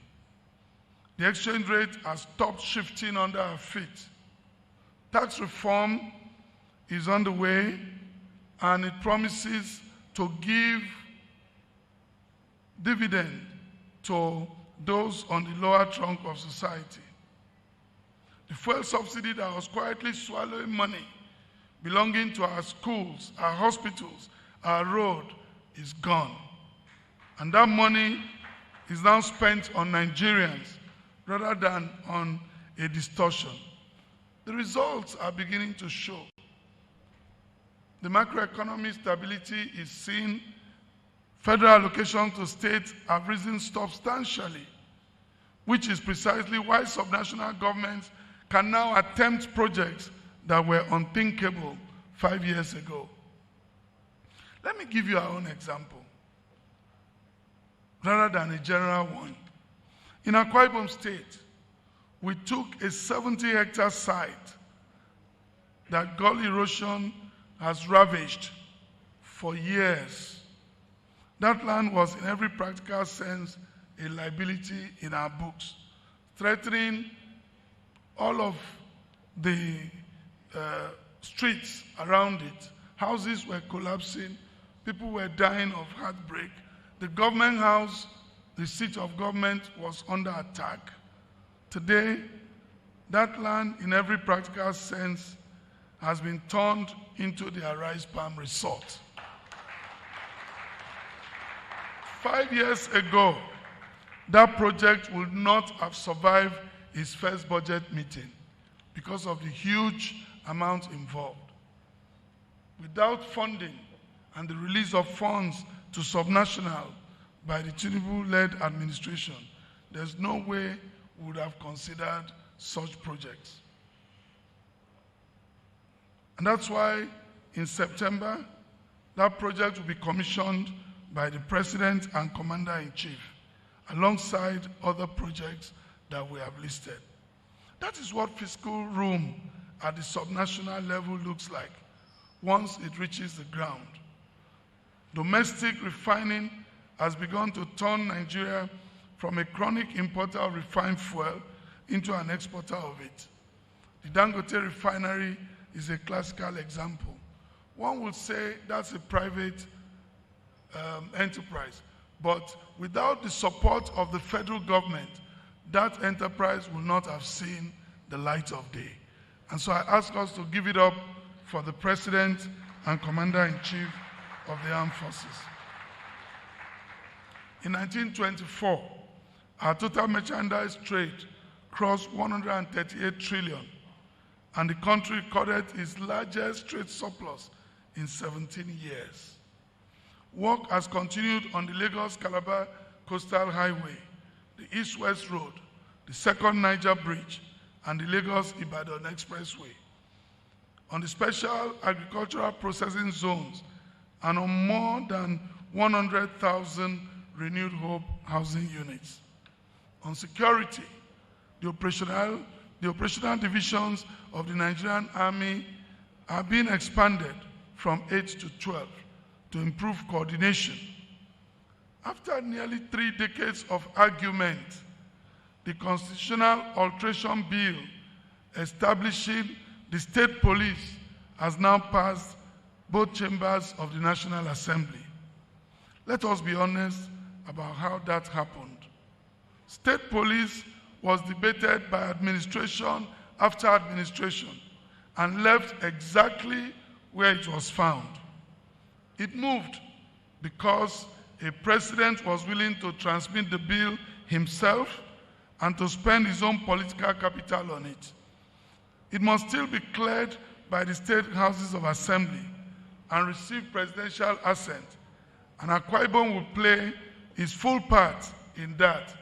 The exchange rate has stopped shifting under our feet. Tax reform is on the way, and it promises to give dividend to those on the lower trunk of society. The fuel subsidy that was quietly swallowing money belonging to our schools, our hospitals, our road is gone. And that money is now spent on Nigerians rather than on a distortion. The results are beginning to show. The macroeconomic stability is seen. Federal allocations to states have risen substantially, which is precisely why subnational governments can now attempt projects that were unthinkable 5 years ago. Let me give you our own example, rather than a general one. In Akwa Ibom State, we took a 70-hectare site that gully erosion has ravaged for years. That land was, in every practical sense, a liability in our books, threatening all of the streets around it. Houses were collapsing, people were dying of heartbreak. The government house, the seat of government, was under attack. Today, that land, in every practical sense, has been turned into the Arise Palm Resort. 5 years ago, that project would not have survived its first budget meeting because of the huge amount involved. Without funding and the release of funds to subnational by the Tinubu-led administration, there's no way we would have considered such projects. And that's why in September, that project will be commissioned by the President and Commander-in-Chief, alongside other projects that we have listed. That is what fiscal room at the subnational level looks like once it reaches the ground. Domestic refining has begun to turn Nigeria from a chronic importer of refined fuel into an exporter of it. The Dangote refinery is a classical example. One would say that's a private enterprise, but without the support of the federal government, that enterprise will not have seen the light of day. And so I ask us to give it up for the President and Commander-in-Chief of the Armed Forces. In 1924, our total merchandise trade crossed 138 trillion, and the country recorded its largest trade surplus in 17 years. Work has continued on the Lagos-Calabar Coastal Highway, the East-West Road, the Second Niger Bridge, and the Lagos-Ibadan Expressway, on the special agricultural processing zones, and on more than 100,000 renewed hope housing units. On security, the operational divisions of the Nigerian Army are being expanded from 8 to 12 to improve coordination. After nearly 3 decades of argument, the constitutional alteration bill establishing the state police has now passed both chambers of the National Assembly. Let us be honest about how that happened. State police was debated by administration after administration and left exactly where it was found. It moved because a president was willing to transmit the bill himself and to spend his own political capital on it. It must still be cleared by the state houses of assembly and receive presidential assent, and Akwa Ibom will play his full part in that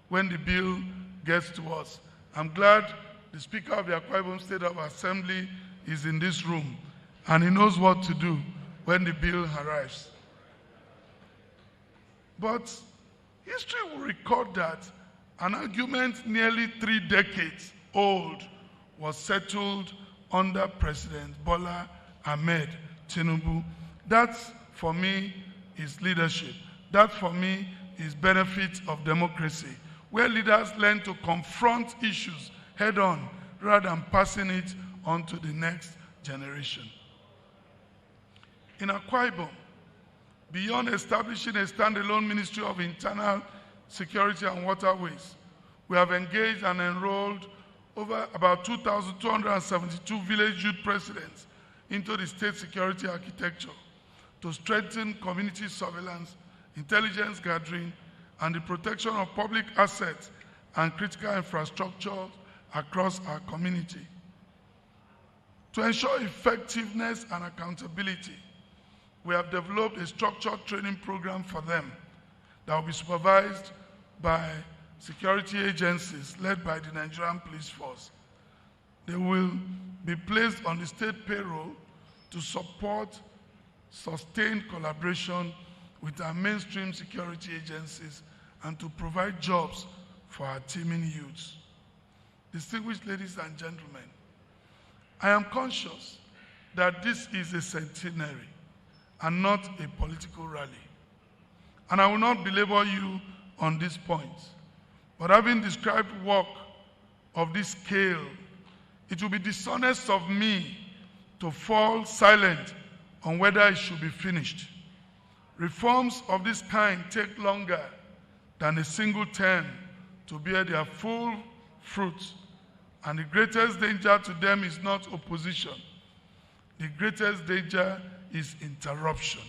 when the bill gets to us. I'm glad the Speaker of the Akwa Ibom State of Assembly is in this room, and he knows what to do when the bill arrives. But history will record that an argument nearly 3 decades old was settled under President Bola Ahmed Tinubu. That, for me, is leadership. That, for me, is benefit of democracy, where leaders learn to confront issues head-on rather than passing it on to the next generation. In Akwa Ibom, beyond establishing a standalone Ministry of Internal Security and Waterways, we have engaged and enrolled over about 2,272 village youth presidents into the state security architecture to strengthen community surveillance, intelligence gathering, and the protection of public assets and critical infrastructure across our community. To ensure effectiveness and accountability, we have developed a structured training program for them that will be supervised by security agencies led by the Nigerian Police Force. They will be placed on the state payroll to support sustained collaboration with our mainstream security agencies and to provide jobs for our teeming youths. Distinguished ladies and gentlemen, I am conscious that this is a centenary and not a political rally. And I will not belabor you on this point. But having described work of this scale, it will be dishonest of me to fall silent on whether it should be finished. Reforms of this kind take longer than a single term to bear their full fruit, and the greatest danger to them is not opposition. The greatest danger is interruption.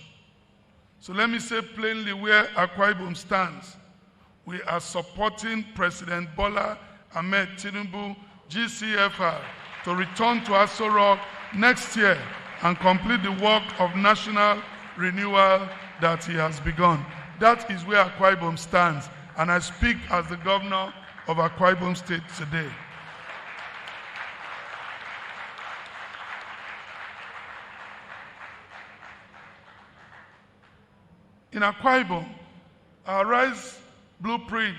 So let me say plainly where Akwa Ibom stands. We are supporting President Bola Ahmed Tinubu, GCFR, to return to Aso Rock next year and complete the work of national renewal that he has begun. That is where Akwa Ibom stands, and I speak as the governor of Akwa Ibom State today. In Akwa Ibom, our RISE blueprint,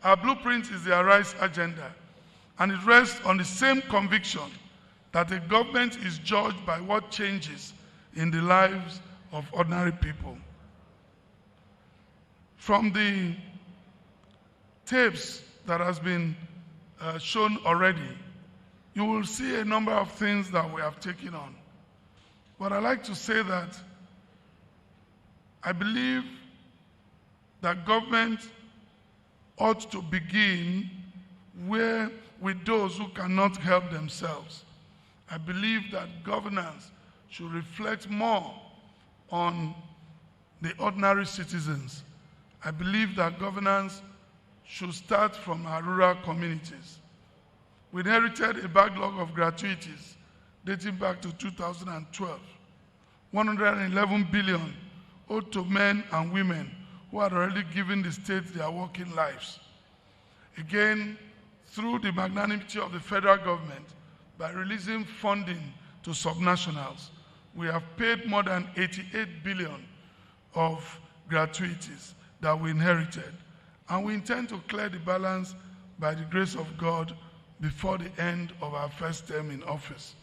our blueprint is the RISE agenda, and it rests on the same conviction that the government is judged by what changes in the lives of ordinary people. From the tapes that has been shown already, you will see a number of things that we have taken on. But I'd like to say that I believe that government ought to begin with those who cannot help themselves. I believe that governance should reflect more on the ordinary citizens. I believe that governance should start from our rural communities. We inherited a backlog of gratuities dating back to 2012, 111 billion owed to men and women who had already given the state their working lives. Again, through the magnanimity of the federal government, by releasing funding to subnationals, we have paid more than 88 billion of gratuities that we inherited. And we intend to clear the balance by the grace of God before the end of our first term in office.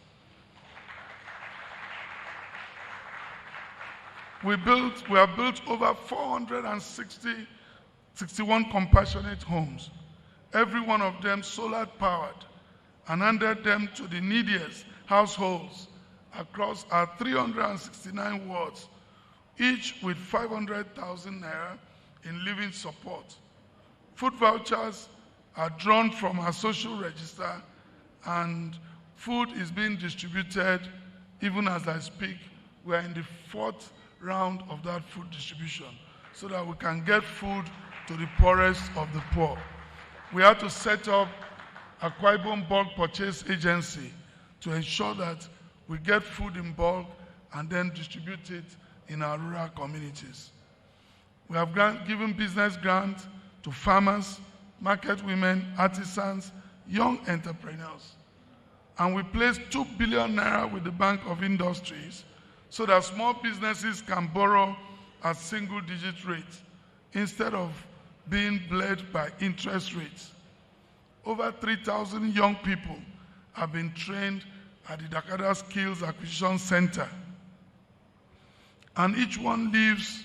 We have built over 461 compassionate homes, every one of them solar powered, and handed them to the neediest households across our 369 wards, each with 500,000 naira in living support. Food vouchers are drawn from our social register, and food is being distributed even as I speak. We are in the 4th round of that food distribution so that we can get food to the poorest of the poor. We had to set up a Akwa Ibom bulk purchase agency to ensure that we get food in bulk and then distribute it in our rural communities. We have given business grants to farmers, market women, artisans, young entrepreneurs. And we placed 2 billion naira with the Bank of Industries so that small businesses can borrow at single-digit rates instead of being bled by interest rates. Over 3,000 young people have been trained at the Dakada Skills Acquisition Center, and each one lives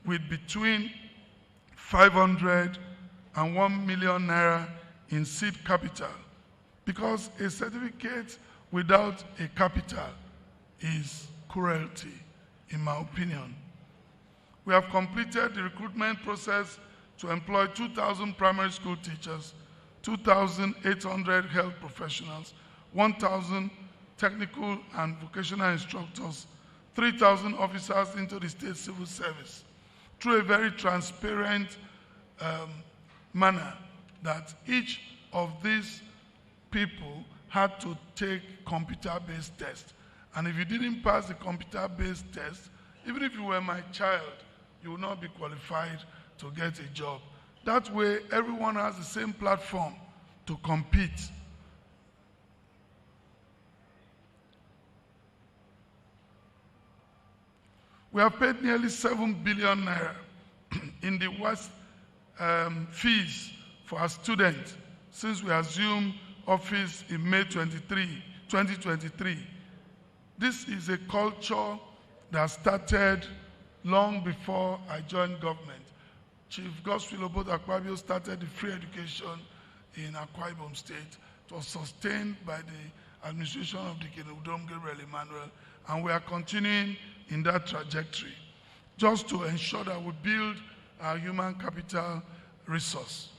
with between 500 and 1 million naira in seed capital, because a certificate without a capital is cruelty, in my opinion. We have completed the recruitment process to employ 2,000 primary school teachers, 2,800 health professionals, 1,000 technical and vocational instructors, 3,000 officers into the state civil service through a very transparent manner that each of these people had to take computer-based tests. And if you didn't pass the computer-based test, even if you were my child, you will not be qualified to get a job. That way, everyone has the same platform to compete. We have paid nearly 7 billion naira in the worst fees for our students since we assumed office in May 2023. This is a culture that started long before I joined government. Chief Godswill Akpabio started the free education in Akwa Ibom State. It was sustained by the administration of the Udom Gabriel Emmanuel, and we are continuing in that trajectory just to ensure that we build our human capital resource.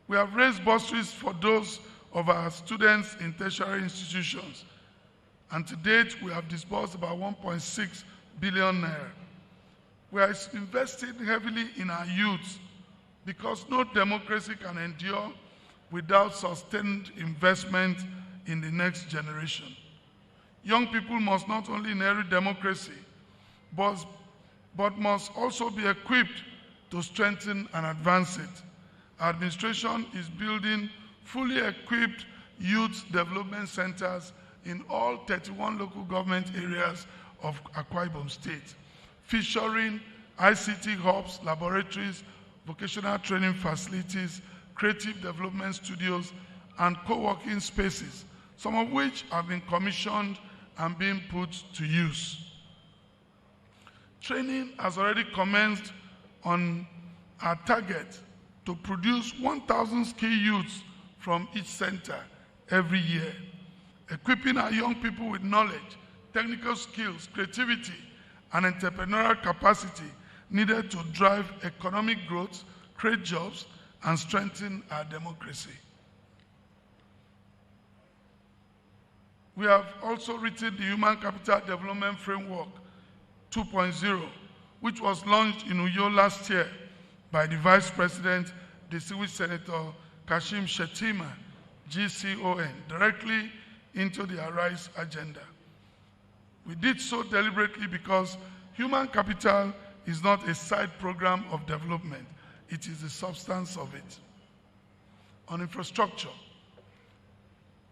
We have raised bursaries for those of our students in tertiary institutions, and to date we have disbursed about 1.6 billion naira. We are investing heavily in our youth because no democracy can endure without sustained investment in the next generation. Young people must not only inherit democracy, but must also be equipped to strengthen and advance it. Our administration is building fully equipped youth development centers in all 31 local government areas of Akwa Ibom State, featuring ICT hubs, laboratories, vocational training facilities, creative development studios, and co-working spaces, some of which have been commissioned and being put to use. Training has already commenced on our target to produce 1,000 skilled youths from each center every year, equipping our young people with knowledge, technical skills, creativity, and entrepreneurial capacity needed to drive economic growth, create jobs, and strengthen our democracy. We have also written the Human Capital Development Framework 2.0, which was launched in Uyo last year by the Vice President, distinguished Senator Kashim Shettima, GCON, directly into the Arise agenda. We did so deliberately because human capital is not a side program of development. It is the substance of it. On infrastructure,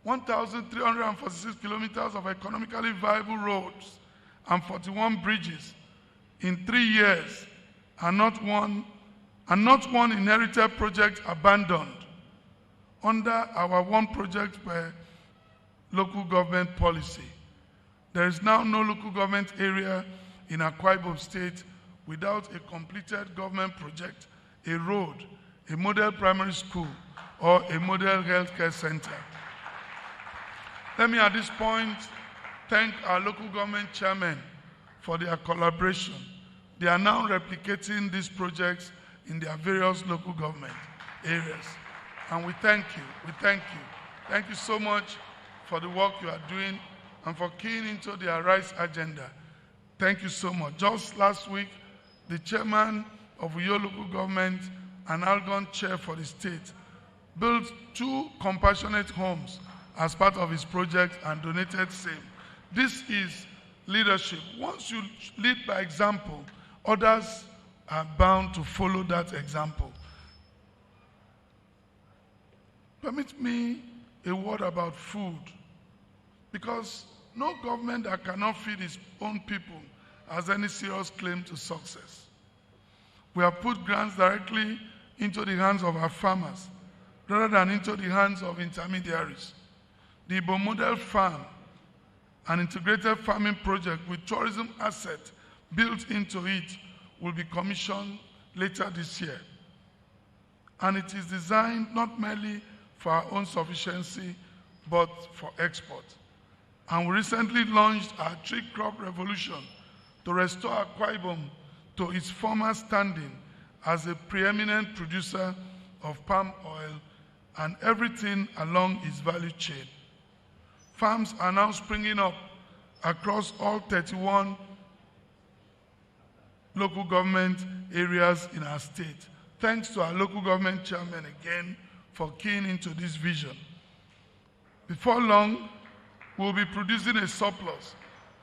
1,346 kilometers of economically viable roads and 41 bridges in 3 years, and not one inherited project abandoned under our one project per local government policy. There is now no local government area in Akwa Ibom State without a completed government project, a road, a model primary school, or a model healthcare center. Let me at this point thank our local government chairmen for their collaboration. They are now replicating these projects in their various local government areas. And we thank you, we thank you. Thank you so much for the work you are doing and for keying into the Arise agenda. Thank you so much. Just last week, the chairman of Uyo local government and Algon chair for the state built 2 compassionate homes as part of his project and donated same. This is leadership. Once you lead by example, others are bound to follow that example. Permit me a word about food, because no government that cannot feed its own people has any serious claim to success. We have put grants directly into the hands of our farmers rather than into the hands of intermediaries. The Igbo Model Farm, an integrated farming project with tourism assets built into it, will be commissioned later this year. And it is designed not merely for our own sufficiency, but for export. And we recently launched our tree crop revolution to restore Akwa Ibom to its former standing as a preeminent producer of palm oil and everything along its value chain. Farms are now springing up across all 31 local government areas in our state. Thanks to our local government chairman again for keying into this vision. Before long, we'll be producing a surplus,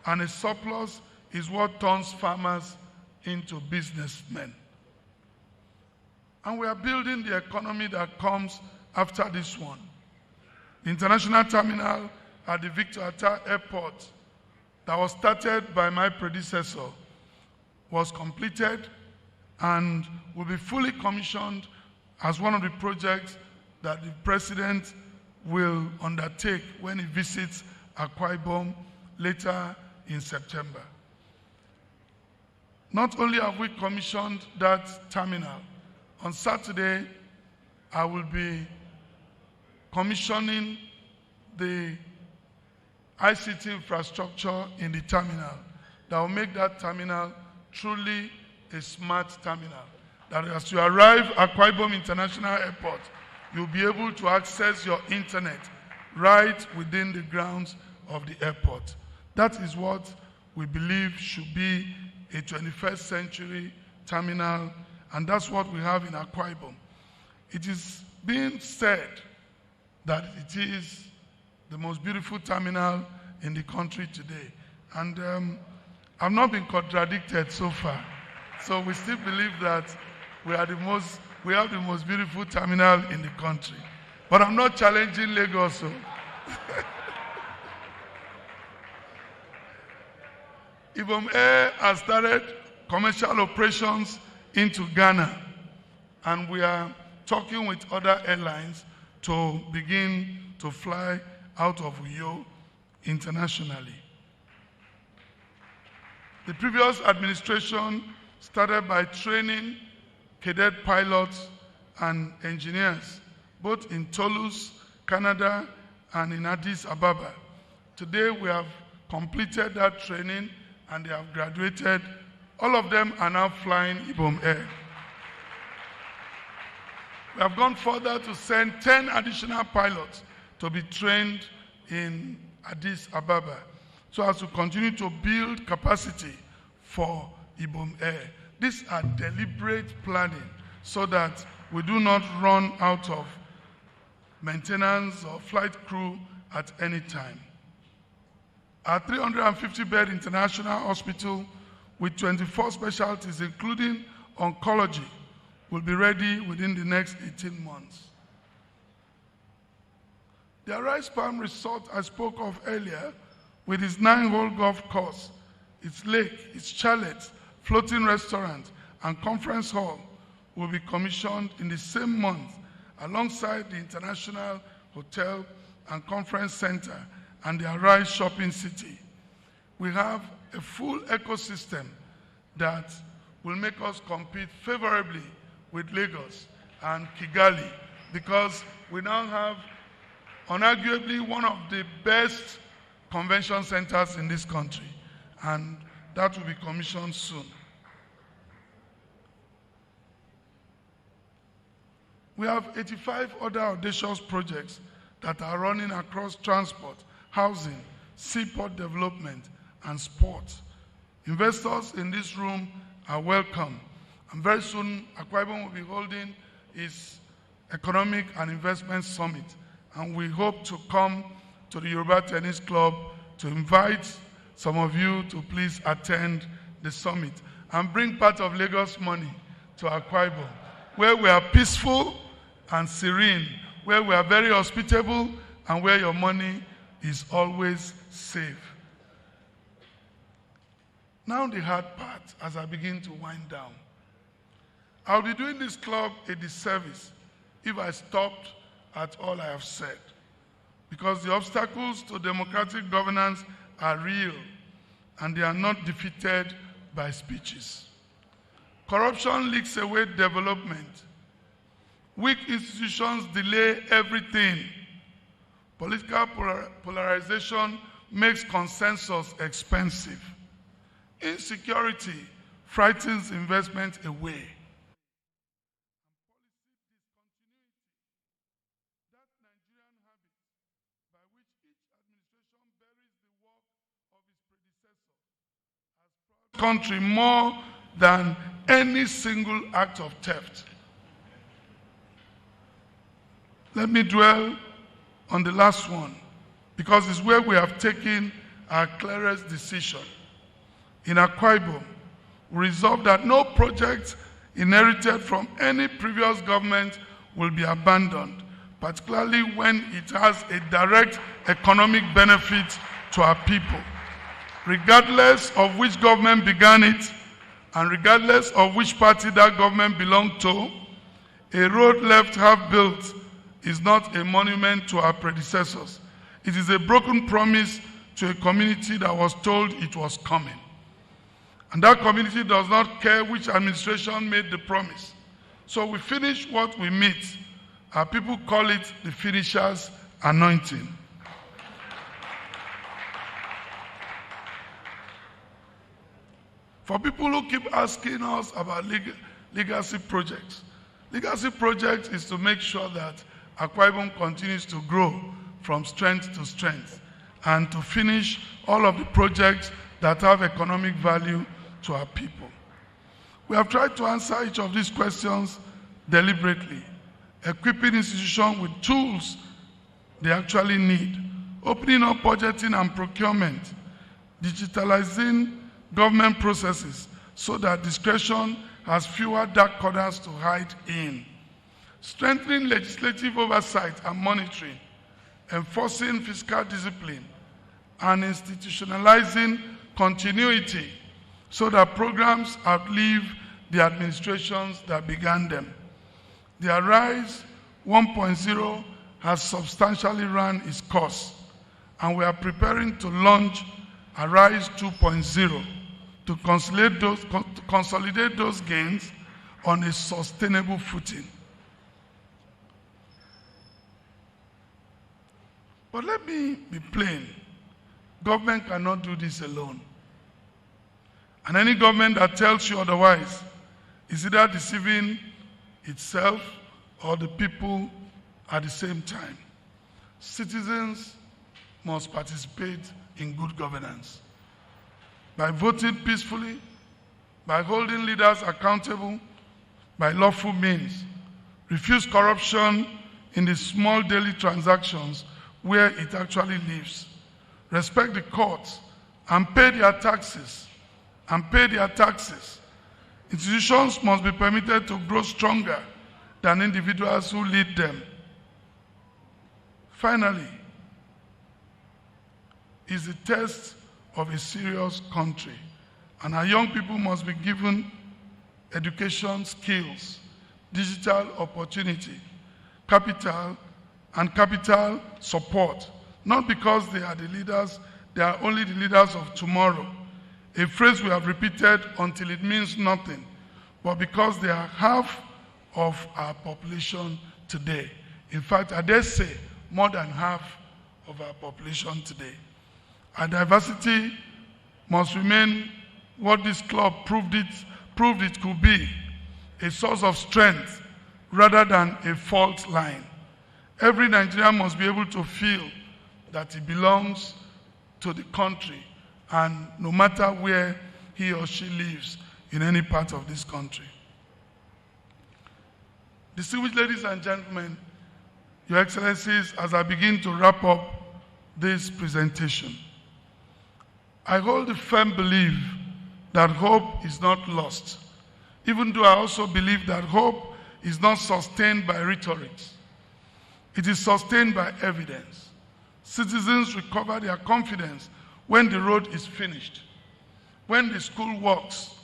and a surplus is what turns farmers into businessmen. And we are building the economy that comes after this one. The international terminal at the Victor Atta Airport that was started by my predecessor was completed and will be fully commissioned as one of the projects that the President will undertake when he visits Akwa Ibom later in September. Not only have we commissioned that terminal, on Saturday I will be commissioning the ICT infrastructure in the terminal that will make that terminal truly a smart terminal. That as you arrive at Akwa Ibom International Airport, you'll be able to access your internet right within the grounds of the airport. That is what we believe should be a 21st century terminal, and that's what we have in Akwa Ibom. It is being said that it is the most beautiful terminal in the country today. And I've not been contradicted so far. So we still believe that we have the most beautiful terminal in the country. But I'm not challenging Lagos. So. Ibom Air has started commercial operations into Ghana, and we are talking with other airlines to begin to fly out of Uyo internationally. The previous administration started by training cadet pilots and engineers, both in Toulouse, Canada, and in Addis Ababa. Today we have completed that training and they have graduated. All of them are now flying Ibom Air. We have gone further to send 10 additional pilots to be trained in Addis Ababa so as to continue to build capacity for Ibom Air. These are deliberate planning so that we do not run out of maintenance or flight crew at any time. Our 350-bed international hospital with 24 specialties, including oncology, will be ready within the next 18 months. The Arise Palm Resort I spoke of earlier, with its 9-hole golf course, its lake, its chalets, floating restaurant, and conference hall, will be commissioned in the same month alongside the International Hotel and Conference Center and the Arise Shopping City. We have a full ecosystem that will make us compete favorably with Lagos and Kigali, because we now have unarguably one of the best convention centers in this country, and that will be commissioned soon. We have 85 other audacious projects that are running across transport, housing, seaport development, and sport. Investors in this room are welcome, and very soon Akwa Ibom will be holding its Economic and Investment Summit, and we hope to come to the Yoruba Tennis Club to invite some of you to please attend the summit and bring part of Lagos money to Akwa Ibom, where we are peaceful and serene, where we are very hospitable, and where your money is always safe. Now the hard part, as I begin to wind down. I'll be doing this club a disservice if I stopped at all I have said, because the obstacles to democratic governance are real, and they are not defeated by speeches. Corruption leaks away development. Weak institutions delay everything. Political polarization makes consensus expensive. Insecurity frightens investment away. That Nigerian habit by which each administration buries the work of its predecessor has brought the country more than any single act of theft. Let me dwell on the last one, because it's where we have taken our clearest decision. In Akwa Ibom, we resolved that no project inherited from any previous government will be abandoned, particularly when it has a direct economic benefit to our people. Regardless of which government began it, and regardless of which party that government belonged to, a road left half-built is not a monument to our predecessors. It is a broken promise to a community that was told it was coming. And that community does not care which administration made the promise. So we finish what we meet. Our people call it the finisher's anointing. For people who keep asking us about legacy projects is to make sure that Akwa Ibom continues to grow from strength to strength, and to finish all of the projects that have economic value to our people. We have tried to answer each of these questions deliberately, equipping institutions with tools they actually need, opening up budgeting and procurement, digitalizing government processes so that discretion has fewer dark corners to hide in, strengthening legislative oversight and monitoring, enforcing fiscal discipline, and institutionalizing continuity so that programs outlive the administrations that began them. The Arise 1.0 has substantially run its course, and we are preparing to launch Arise 2.0 to consolidate those gains on a sustainable footing. But let me be plain. Government cannot do this alone. And any government that tells you otherwise is either deceiving itself or the people at the same time. Citizens must participate in good governance by voting peacefully, by holding leaders accountable by lawful means, refuse corruption in the small daily transactions where it actually lives, respect the courts, and pay their taxes. Institutions must be permitted to grow stronger than individuals who lead them. Finally, is the test of a serious country, and our young people must be given education, skills, digital opportunity, capital support, not because they are the leaders, they are only the leaders of tomorrow. a phrase we have repeated until it means nothing, but because they are half of our population today. In fact, I dare say more than half of our population today. Our diversity must remain what this club proved it could be, a source of strength rather than a fault line. Every Nigerian must be able to feel that he belongs to the country, and no matter where he or she lives in any part of this country. Distinguished ladies and gentlemen, Your Excellencies, as I begin to wrap up this presentation, I hold a firm belief that hope is not lost, even though I also believe that hope is not sustained by rhetoric. It is sustained by evidence. Citizens recover their confidence when the road is finished, when the school works,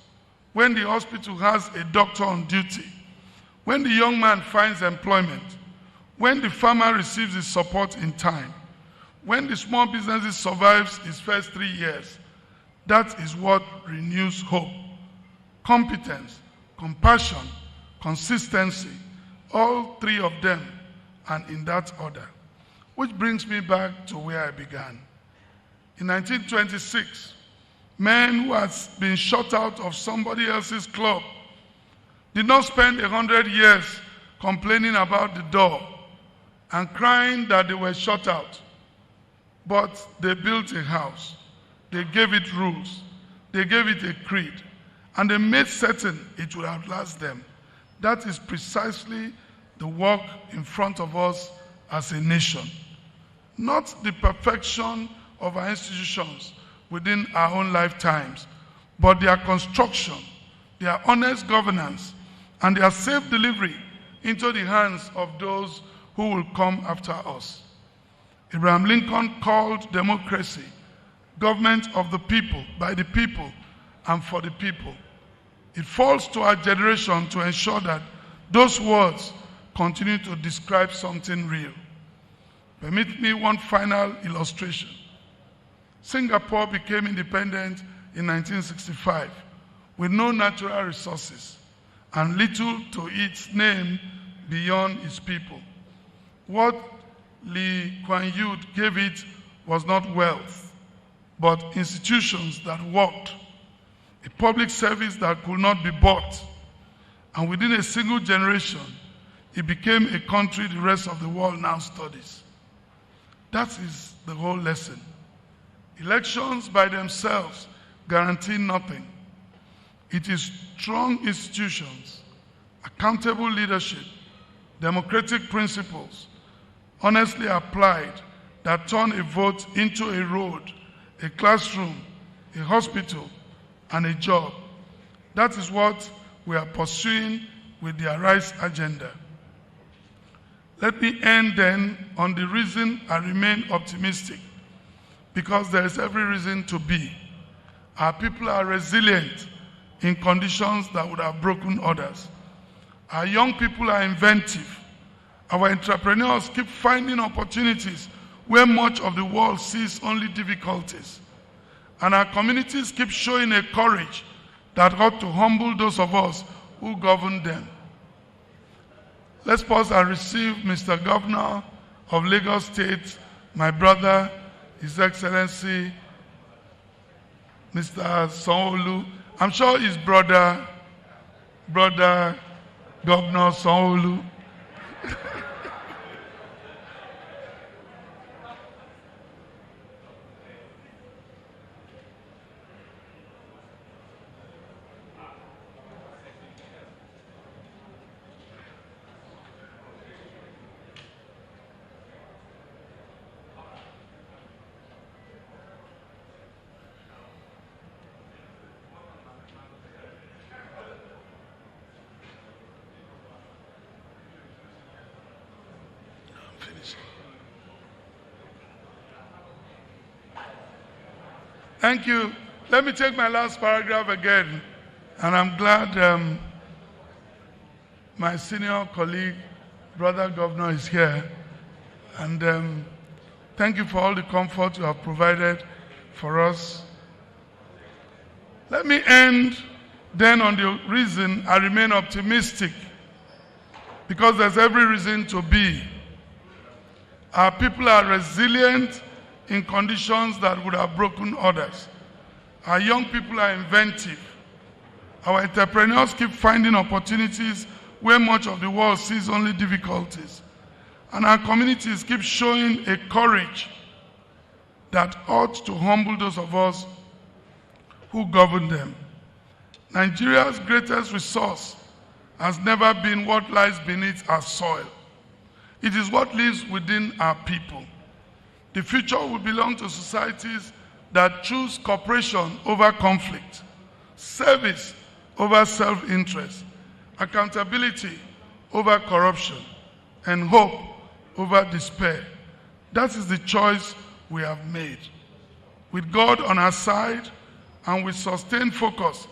when the hospital has a doctor on duty, when the young man finds employment, when the farmer receives his support in time, when the small business survives its first 3 years. That is what renews hope. Competence, compassion, consistency, all three of them, and in that order. Which brings me back to where I began. In 1926, men who had been shut out of somebody else's club did not spend 100 years complaining about the door and crying that they were shut out, but they built a house. They gave it rules. They gave it a creed. And they made certain it would outlast them. That is precisely the work in front of us as a nation. Not the perfection of our institutions within our own lifetimes, but their construction, their honest governance, and their safe delivery into the hands of those who will come after us. Abraham Lincoln called democracy government of the people, by the people, and for the people. It falls to our generation to ensure that those words continue to describe something real. Permit me one final illustration. Singapore became independent in 1965 with no natural resources and little to its name beyond its people. What Lee Kuan Yew gave it was not wealth, but institutions that worked, a public service that could not be bought, and within a single generation, it became a country the rest of the world now studies. That is the whole lesson. Elections by themselves guarantee nothing. It is strong institutions, accountable leadership, democratic principles, honestly applied, that turn a vote into a road, a classroom, a hospital, and a job. That is what we are pursuing with the Arise agenda. Let me end then on the reason I remain optimistic, because there is every reason to be. Our people are resilient in conditions that would have broken others. Our young people are inventive. Our entrepreneurs keep finding opportunities where much of the world sees only difficulties. And our communities keep showing a courage that ought to humble those of us who govern them. Let's pause and receive Mr. Governor of Lagos State, my brother, His Excellency, Mr. Sanwo-Olu. I'm sure his brother, Governor Sanwo-Olu. Thank you. Let me take my last paragraph again. And I'm glad my senior colleague, brother governor, is here. And thank you for all the comfort you have provided for us. Let me end then on the reason I remain optimistic, because there's every reason to be. Our people are resilient in conditions that would have broken others. Our young people are inventive. Our entrepreneurs keep finding opportunities where much of the world sees only difficulties. And our communities keep showing a courage that ought to humble those of us who govern them. Nigeria's greatest resource has never been what lies beneath our soil. It is what lives within our people. The future will belong to societies that choose cooperation over conflict, service over self-interest, accountability over corruption, and hope over despair. That is the choice we have made. With God on our side and with sustained focus,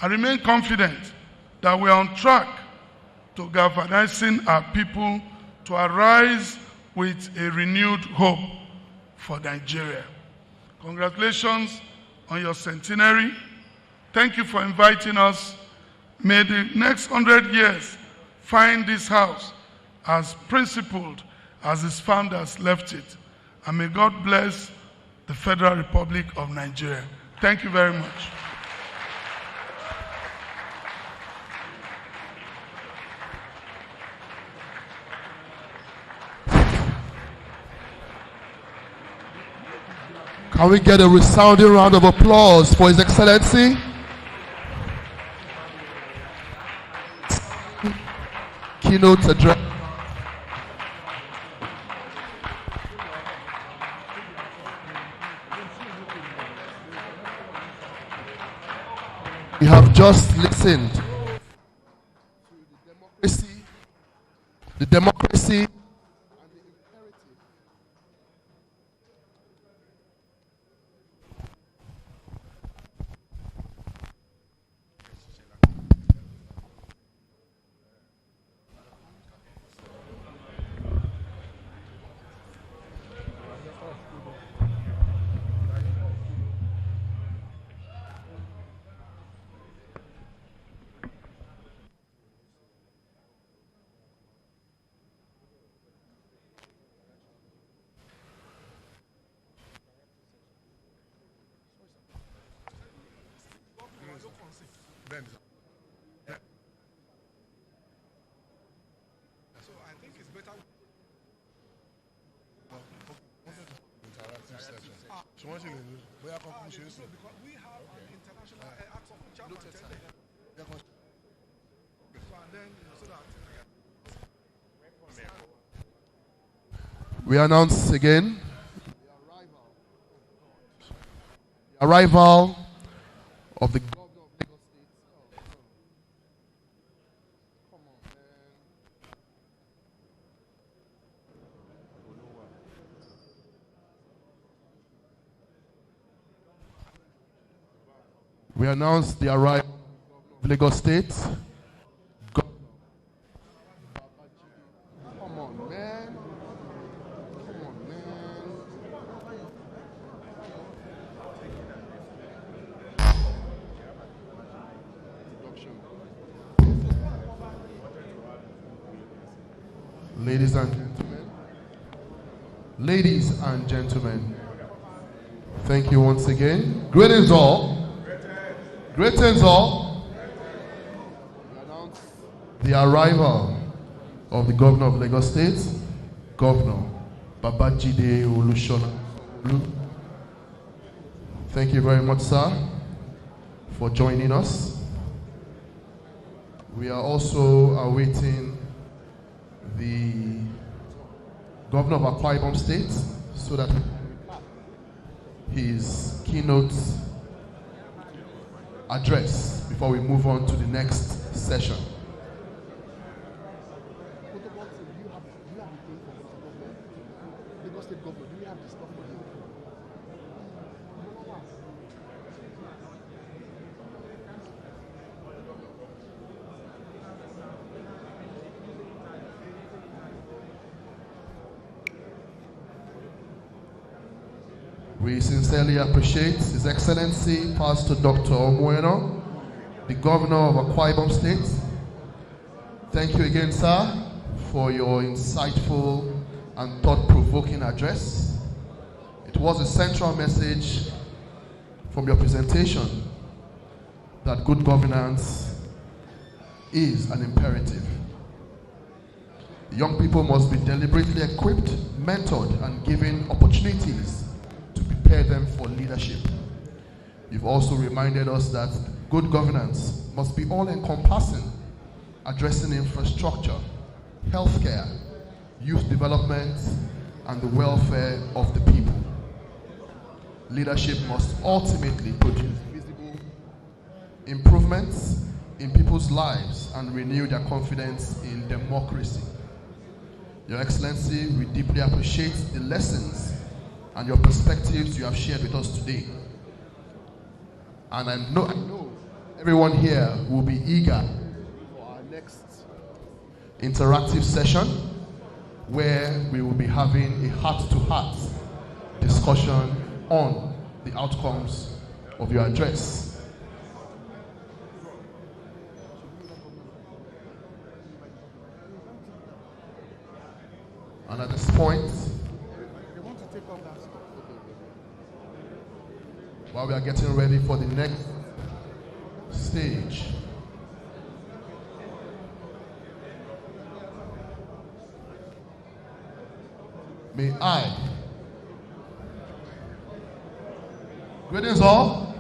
I remain confident that we are on track to galvanizing our people to arise with a renewed hope for Nigeria. Congratulations on your centenary. Thank you for inviting us. May the next 100 years find this house as principled as its founders left it. And may God bless the Federal Republic of Nigeria. Thank you very much. Can we get a resounding round of applause for His Excellency? Keynote address. We have just listened to the democracy we announce again the arrival of the governor of Lagos State. Come on, man. We announce the arrival of Lagos State. Come on, man. Come on, man. Ladies and gentlemen, thank you once again. Greetings all. Greetings all. We announce the arrival of the governor of Lagos State, Governor Babajide Olusola. Thank you very much, sir, for joining us. We are also awaiting the governor of Akwa Ibom State so that his keynote address before we move on to the next session. We sincerely appreciate His Excellency Pastor Dr. Omueno, the Governor of Akwa Ibom State. Thank you again, sir, for your insightful and thought-provoking address. It was a central message from your presentation that good governance is an imperative. Young people must be deliberately equipped, mentored, and given opportunities to prepare them for leadership. You've also reminded us that good governance must be all-encompassing, addressing infrastructure, healthcare, youth development, and the welfare of the people. Leadership must ultimately produce visible improvements in people's lives and renew their confidence in democracy. Your Excellency, we deeply appreciate the lessons and your perspectives you have shared with us today. And I know everyone here will be eager for our next interactive session where we will be having a heart-to-heart discussion on the outcomes of your address. And at this point, while we are getting ready for the next stage, may I, greetings all,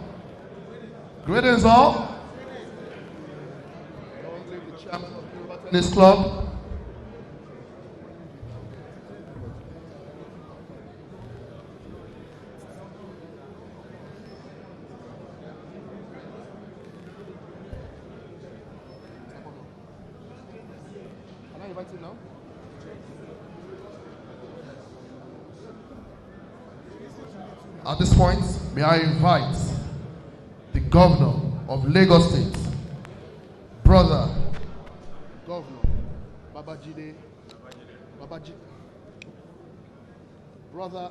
greetings all, the chairman of the Yoruba Tennis Club, now. At this point, may I invite the Governor of Lagos State, Brother Governor Babajide, Brother,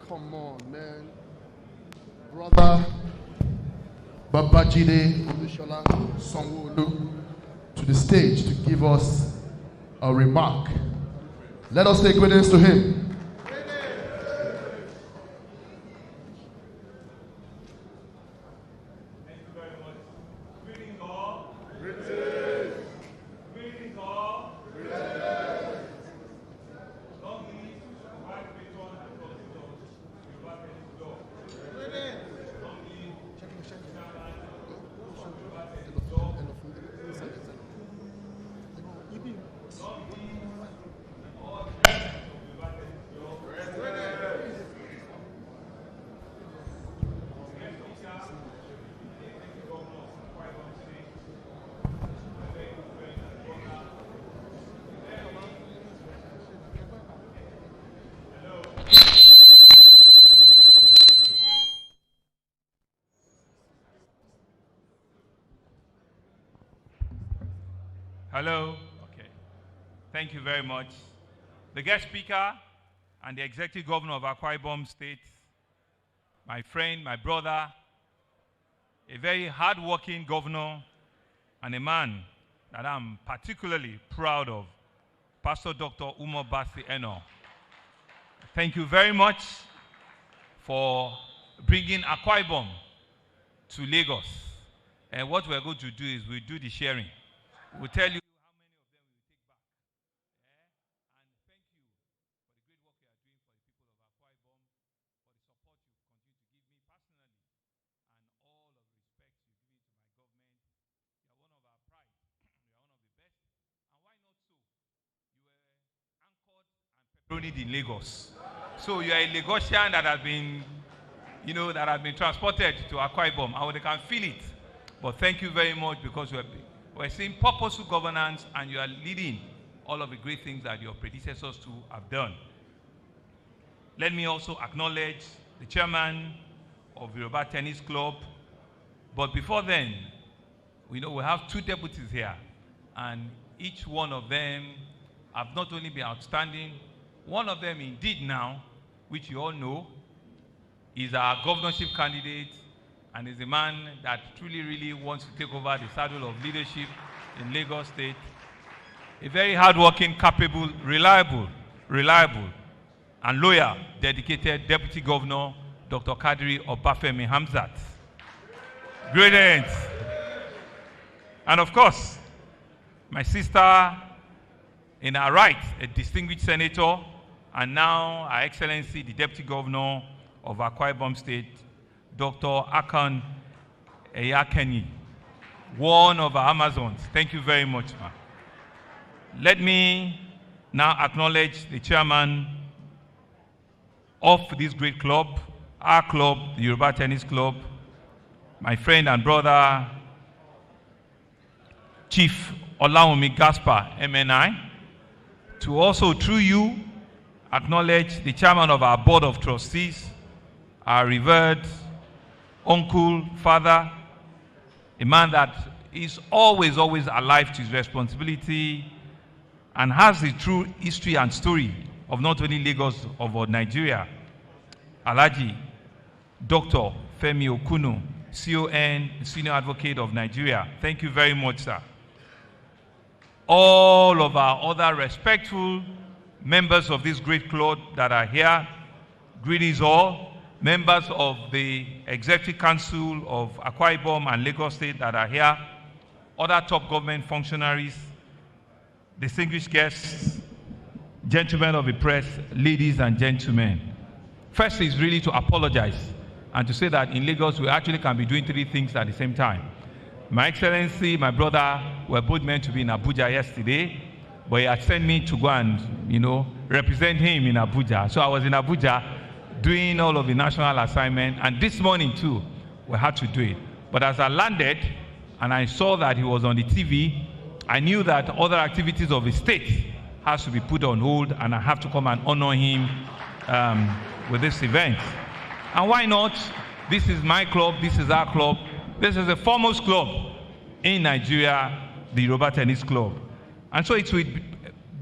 come on, man, Brother Babajide Olusola Sanwo-Olu to the stage to give us a remark. Let us say greetings to him. Thank you very much. Greetings all. Greetings. Greetings all. Greetings. Long live the white patron and trustees of Yoruba Tennis Club. Greetings. Long live the chairman of Yoruba Tennis Club. Hello. Okay. Thank you very much. The guest speaker and the executive governor of Akwa Ibom State, my friend, my brother, a very hard-working governor and a man that I'm particularly proud of, Pastor Dr. Umo Basi Eno. Thank you very much for bringing Akwa Ibom to Lagos. And what we're going to do is we'll do the sharing. We'll tell you how many of them we will take back. And thank you for the great work you are doing for the people of Akwa Ibom, for the support you continue to give me personally, and all of the respect you've given to my government. You are one of our pride. You are one of the best. And why not so? You were anchored and pepperoned in Lagos. So you are a Lagosian that has been, that has been transported to Akwa Ibom, and they can feel it. But thank you very much, because we're seeing purposeful governance, and you are leading all of the great things that your predecessors too have done. Let me also acknowledge the chairman of Yoruba Tennis Club. But before then, we have two deputies here, and each one of them have not only been outstanding, one of them indeed now, which you all know, He's our governorship candidate and is a man that truly, really wants to take over the saddle of leadership in Lagos State. A very hardworking, capable, reliable, and loyal, dedicated Deputy Governor, Dr. Kadri Obafemi Hamzat. Greetings. And of course, my sister in her right, a distinguished senator, and now Her Excellency, the Deputy Governor of Akwa Ibom State, Dr. Akan Eyakeni, one of our Amazons. Thank you very much, ma'am. Let me now acknowledge the chairman of this great club, our club, the Yoruba Tennis Club, my friend and brother, Chief Olawumi Gaspar, MNI, to also, through you, acknowledge the chairman of our board of trustees, our revered uncle, father, a man that is always alive to his responsibility and has the true history and story of not only Lagos, of Nigeria. Alhaji Dr. Femi Okuno, CON, Senior Advocate of Nigeria. Thank you very much, sir. All of our other respectful members of this great club that are here, greetings all. Members of the Executive Council of Akwa Ibom and Lagos State that are here, other top government functionaries, distinguished guests, gentlemen of the press, ladies and gentlemen. First is really to apologize and to say that in Lagos we actually can be doing three things at the same time. My Excellency, my brother, were both meant to be in Abuja yesterday, but he had sent me to go and, represent him in Abuja. So I was in Abuja doing all of the national assignment, and this morning too, we had to do it. But as I landed and I saw that he was on the TV, I knew that other activities of the state has to be put on hold, and I have to come and honor him with this event. And why not? This is my club, this is our club. This is the foremost club in Nigeria, the Yoruba Tennis Club. And so it's with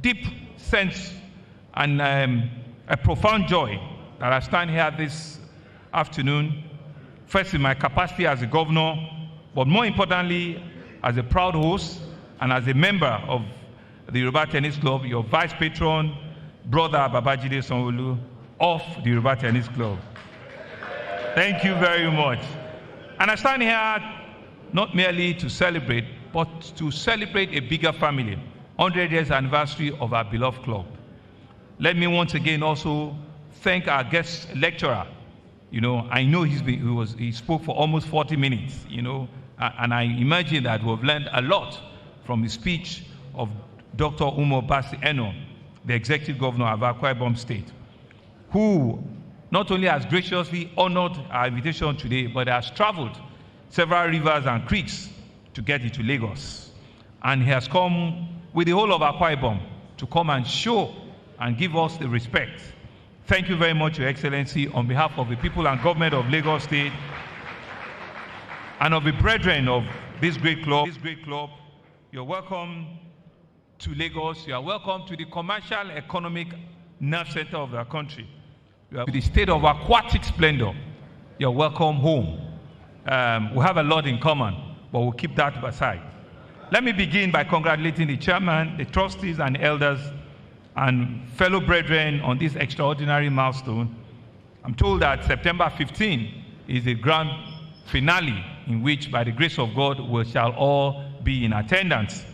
deep sense and a profound joy that I stand here this afternoon, first in my capacity as a governor, but more importantly, as a proud host and as a member of the Yoruba Tennis Club, your vice patron, brother Babajide Sanwo-Olu of the Yoruba Tennis Club. Thank you very much. And I stand here not merely to celebrate, but to celebrate a bigger family, 100 years anniversary of our beloved club. Let me once again also thank our guest lecturer. I know he spoke for almost 40 minutes, and I imagine that we've learned a lot from the speech of Dr. Umo Basi Eno, the Executive Governor of Akwa Ibom State, who not only has graciously honored our invitation today, but has traveled several rivers and creeks to get into Lagos. And he has come with the whole of Akwa Ibom to come and show and give us the respect. Thank you very much, Your Excellency, on behalf of the people and government of Lagos State and of the brethren of this great club. You're welcome to Lagos. You are welcome to the commercial economic nerve center of our country. You are to the state of aquatic splendor. You're welcome home. We have a lot in common, but we'll keep that aside. Let me begin by congratulating the chairman, the trustees and elders and fellow brethren on this extraordinary milestone. I'm told that September 15 is the grand finale in which, by the grace of God, we shall all be in attendance.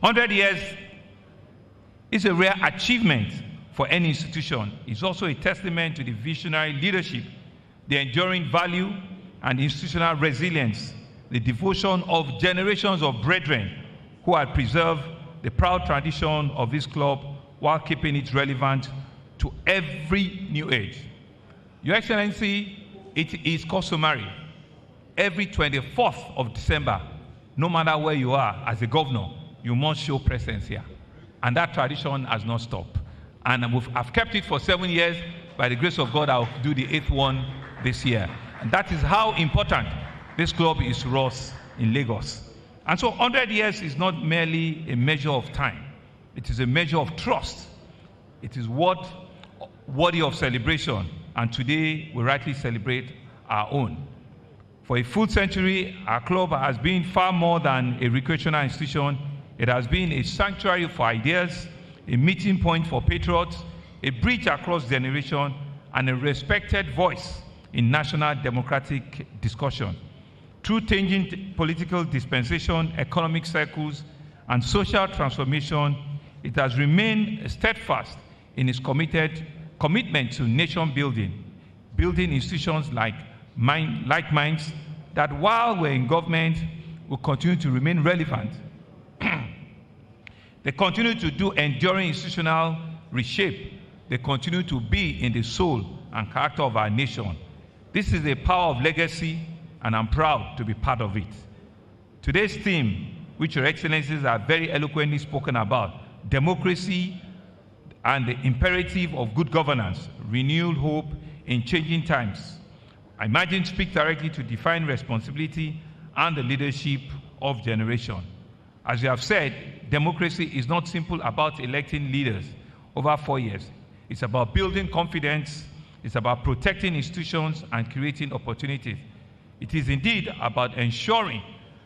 100 years is a rare achievement for any institution. It's also a testament to the visionary leadership, the enduring value and institutional resilience, the devotion of generations of brethren who had preserved the proud tradition of this club while keeping it relevant to every new age. Your Excellency, it is customary every 24th of December, no matter where you are as a governor, you must show presence here. And that tradition has not stopped. And I've kept it for 7 years. By the grace of God, I'll do the 8th one this year. And that is how important this club is to us in Lagos. And so 100 years is not merely a measure of time. It is a measure of trust. It is worthy of celebration and today we rightly celebrate our own. For a full century, our club has been far more than a recreational institution. It has been a sanctuary for ideas, a meeting point for patriots, a bridge across generations, and a respected voice in national democratic discussion. Through changing political dispensation, economic cycles, and social transformation, it has remained steadfast in its commitment to nation building, building institutions like minds that while we're in government will continue to remain relevant. They continue to do enduring institutional reshape. They continue to be in the soul and character of our nation. This is a power of legacy, and I'm proud to be part of it. Today's theme, which Your Excellencies have very eloquently spoken about, democracy and the imperative of good governance, renewed hope in changing times, I imagine speak directly to define responsibility and the leadership of generation. As you have said, democracy is not simple about electing leaders over 4 years. It's about building confidence, it's about protecting institutions and creating opportunities. It is indeed about ensuring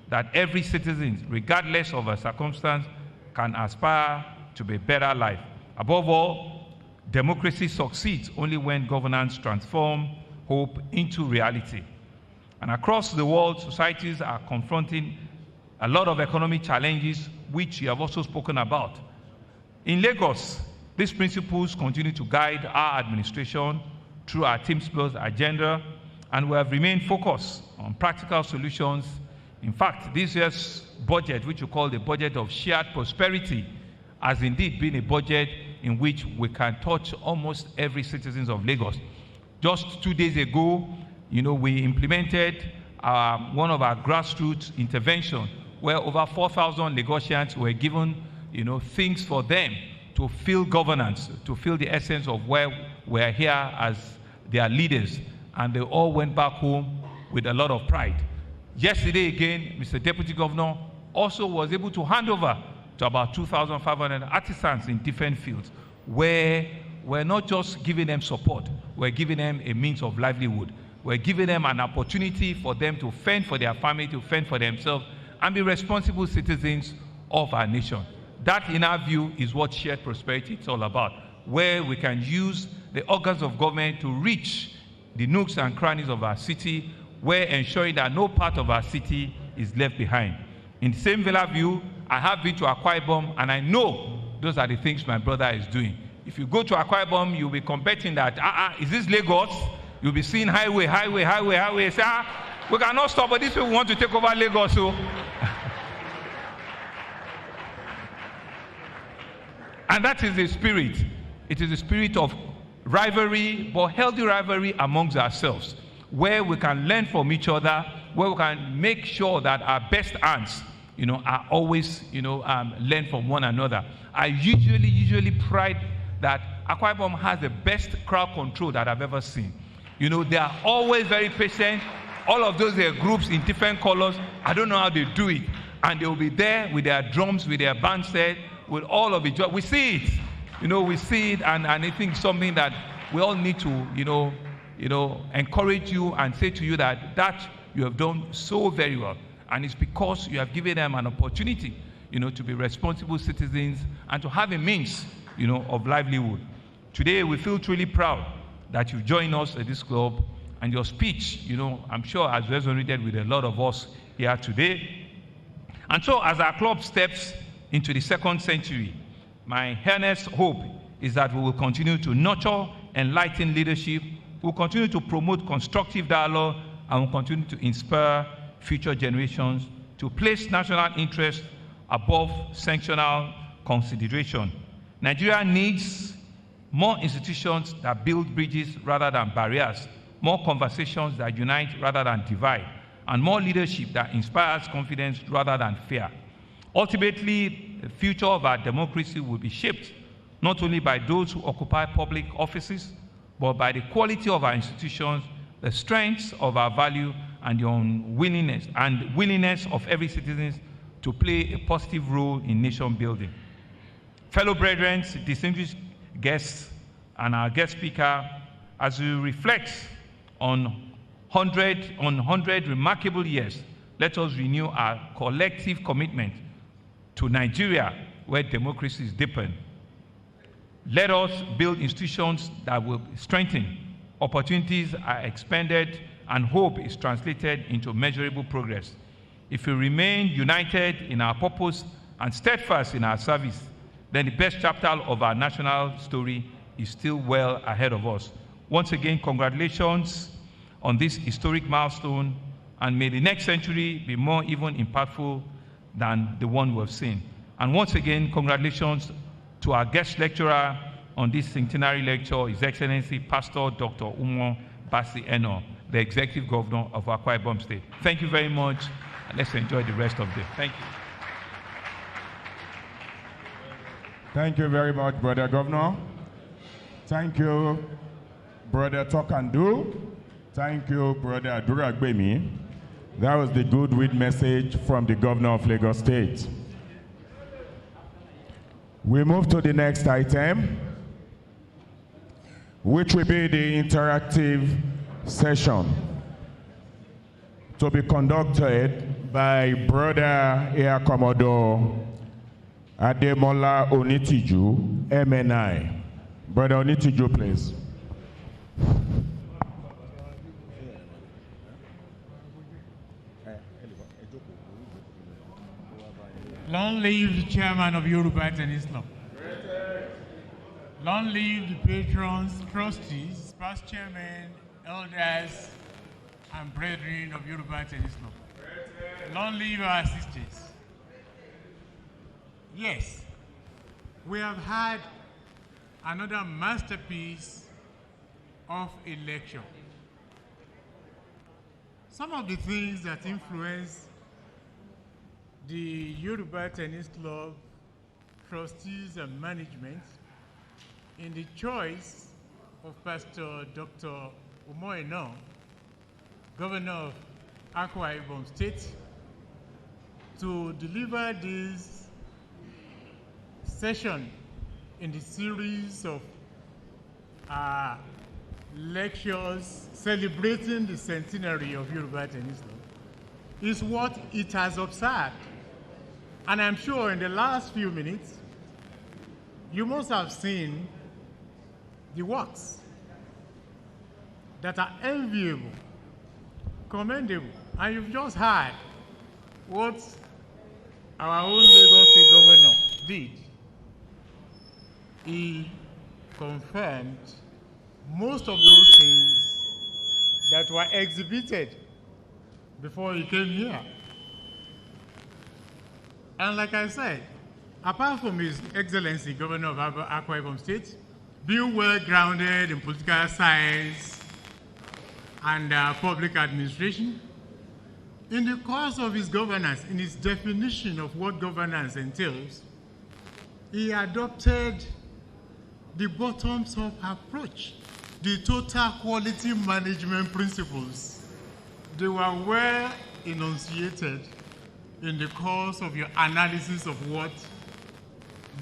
that every citizen, regardless of a circumstance, can aspire to a better life. Above all, democracy succeeds only when governance transforms hope into reality. And across the world, societies are confronting a lot of economic challenges, which you have also spoken about. In Lagos, these principles continue to guide our administration through our Teams Plus agenda, and we have remained focused on practical solutions. In fact, this year's budget, which we call the budget of shared prosperity, has indeed been a budget in which we can touch almost every citizen of Lagos. Just 2 days ago, we implemented one of our grassroots interventions where over 4,000 Lagosians were given, things for them to feel governance, to feel the essence of where we're here as their leaders. And they all went back home with a lot of pride. Yesterday again, Mr. Deputy Governor also was able to hand over to about 2,500 artisans in different fields, where we're not just giving them support, we're giving them a means of livelihood. We're giving them an opportunity for them to fend for their family, to fend for themselves, and be responsible citizens of our nation. That, in our view, is what shared prosperity is all about, where we can use the organs of government to reach the nooks and crannies of our city, where ensuring that no part of our city is left behind. In the same view, I have been to Akwa Ibom, and I know those are the things my brother is doing. If you go to Akwa Ibom, you'll be competing that, is this Lagos? You'll be seeing highway. Say, we cannot stop, but these people want to take over Lagos. So. And that is the spirit. It is the spirit of rivalry, but healthy rivalry amongst ourselves, where we can learn from each other, where we can make sure that our best hands, are always, learn from one another. I usually pride that Akwa Ibom has the best crowd control that I've ever seen. They are always very patient. All of those groups in different colors. I don't know how they do it. And they will be there with their drums, with their band set, with all of it. We see it. We see it, and I think something that we all need to, encourage you and say to you that you have done so very well. And it's because you have given them an opportunity, to be responsible citizens and to have a means, of livelihood. Today, we feel truly proud that you've joined us at this club, and your speech, I'm sure has resonated with a lot of us here today. And so, as our club steps into the second century, my earnest hope is that we will continue to nurture enlightened leadership, we'll continue to promote constructive dialogue, and we'll continue to inspire future generations to place national interest above sectional consideration. Nigeria needs more institutions that build bridges rather than barriers, more conversations that unite rather than divide, and more leadership that inspires confidence rather than fear. Ultimately, the future of our democracy will be shaped not only by those who occupy public offices, but by the quality of our institutions, the strengths of our value, and the willingness of every citizen to play a positive role in nation building. Fellow brethren, distinguished guests, and our guest speaker, As we reflect on 100 remarkable years, let us renew our collective commitment to Nigeria, where democracy is deepened. Let us build institutions that will strengthen, opportunities are expanded, and hope is translated into measurable progress. If we remain united in our purpose and steadfast in our service, then the best chapter of our national story is still well ahead of us. Once again, congratulations on this historic milestone, and may the next century be more even impactful than the one we've seen. And once again, congratulations to our guest lecturer on this centenary lecture, His Excellency Pastor Dr. Umo Basi Eno, the Executive Governor of Akwa Ibom State. Thank you very much, and let's enjoy the rest of the day. Thank you. Thank you very much, Brother Governor. Thank you, Brother Talk and Do. Thank you, Brother Adura Gbemi. That was the goodwill message from the Governor of Lagos State. We move to the next item, which will be the interactive session to be conducted by Brother Air Commodore Ademola Onitiju, MNI. Brother Onitiju, please. Long live the chairman of Yoruba Tennis Club. Long live the patrons, trustees, past chairmen, elders, and brethren of Yoruba Tennis Club. Long live our sisters. Yes, we have had another masterpiece of a lecture. Some of the things that influence the Yoruba Tennis Club trustees and management in the choice of Pastor Dr. Umoeno, Governor of Akwa Ibom State, to deliver this session in the series of lectures celebrating the centenary of Yoruba Tennis Club is what it has observed. And I'm sure in the last few minutes, you must have seen the works that are enviable, commendable, and you've just heard what our own Lagos State Governor did. He confirmed most of those things that were exhibited before he came here. And like I said, apart from His Excellency Governor of Akwa Ibom State, being well grounded in political science and public administration, in the course of his governance, in his definition of what governance entails, he adopted the bottoms-up approach, the total quality management principles. They were well enunciated in the course of your analysis of what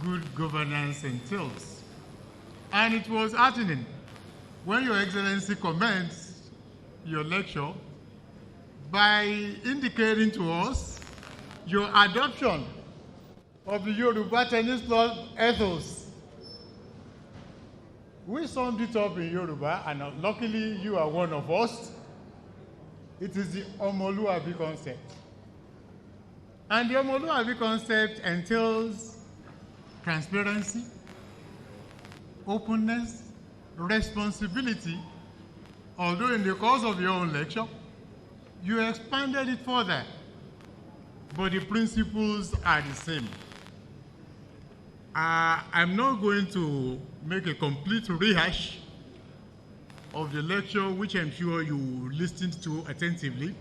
good governance entails. And it was heartening when Your Excellency commenced your lecture by indicating to us your adoption of the Yoruba Tennis Club ethos. We summed it up in Yoruba, and luckily you are one of us. It is the Omoluabi concept. And the Omoluabi concept entails transparency, openness, responsibility, although in the course of your own lecture, you expanded it further, but the principles are the same. I'm not going to make a complete rehash of the lecture, which I'm sure you listened to attentively,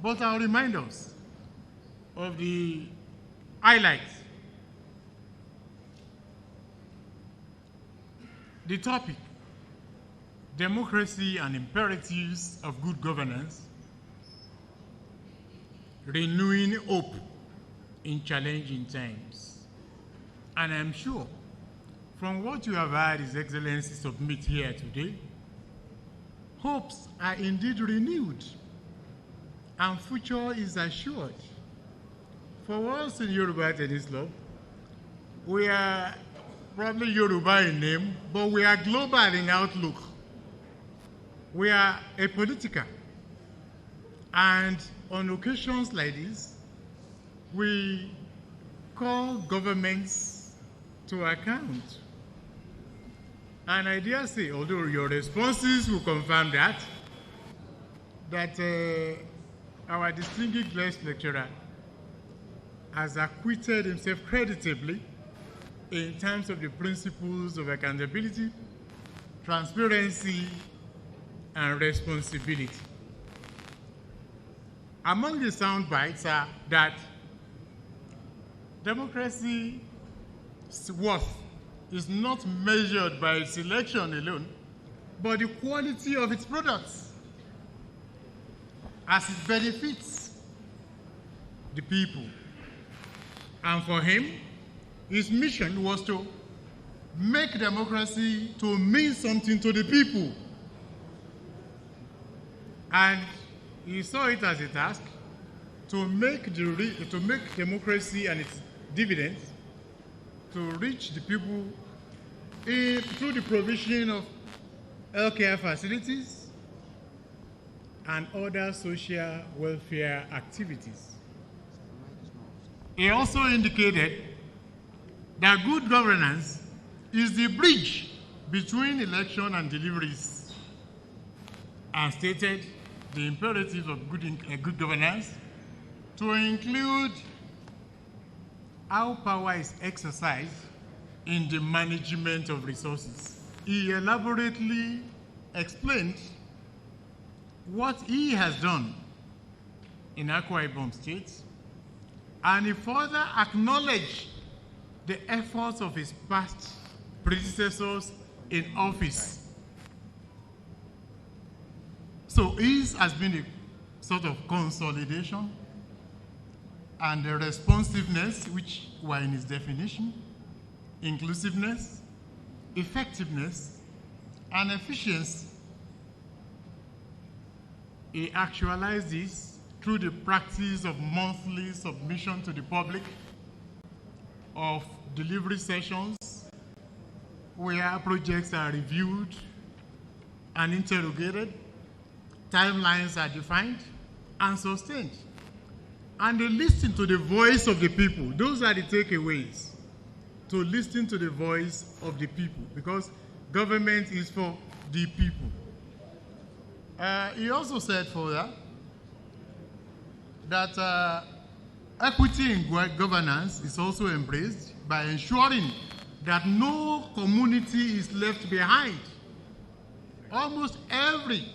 but I'll remind us of the highlights. The topic, democracy and imperatives of good governance, renewing hope in challenging times. And I'm sure from what you have heard His Excellency submit here today, hopes are indeed renewed and future is assured. For us in Yoruba Tennis Club, we are probably Yoruba in name, but we are global in outlook. We are apolitical. And on occasions like this, we call governments to account. And I dare say, although your responses will confirm that our distinguished guest lecturer has acquitted himself creditably in terms of the principles of accountability, transparency, and responsibility. Among the sound bites are that democracy's worth is not measured by its election alone, but the quality of its products as it benefits the people. And for him, his mission was to make democracy to mean something to the people. And he saw it as a task to make democracy and its dividends to reach the people through the provision of healthcare facilities and other social welfare activities. He also indicated that good governance is the bridge between election and deliveries, and stated the imperatives of good governance to include how power is exercised in the management of resources. He elaborately explained what he has done in Akwa Ibom State, and he further acknowledged the efforts of his past predecessors in office. So his has been a sort of consolidation and a responsiveness, which were in his definition, inclusiveness, effectiveness, and efficiency. He actualized this through the practice of monthly submission to the public of delivery sessions where projects are reviewed and interrogated, timelines are defined and sustained. And they listen to the voice of the people. Those are the takeaways. To listen to the voice of the people, because government is for the people. He also said further that equity in governance is also embraced by ensuring that no community is left behind. Almost every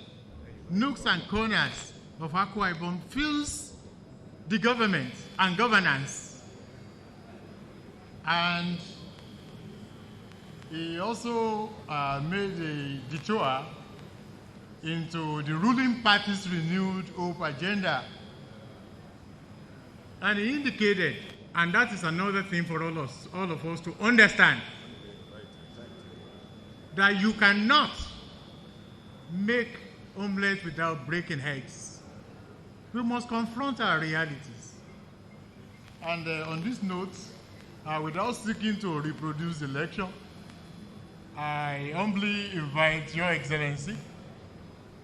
nooks and corners of Akwa Ibom feels the government and governance. And he also made a detour into the ruling party's renewed hope agenda. And he indicated, and that is another thing for all of us to understand, that you cannot make omelette without breaking eggs. We must confront our realities. And on this note, without seeking to reproduce the lecture, I humbly invite Your Excellency,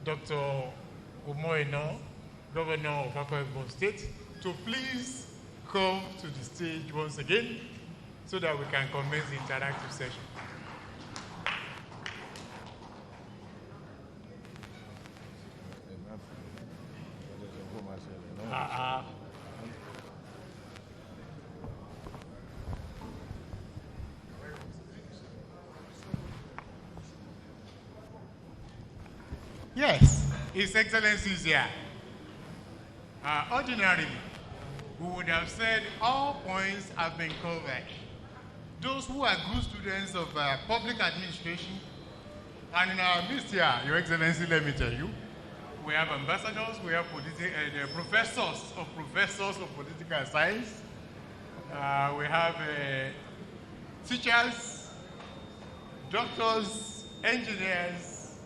Dr. Umoeno, Governor of Akwa Ibom State, to please come to the stage once again so that we can commence the interactive session. Yes, His Excellency is here. Ordinarily, we would have said all points have been covered. Those who are good students of public administration, and in our midst here, Your Excellency, let me tell you, we have ambassadors, we have professors of political science, we have teachers, doctors, engineers,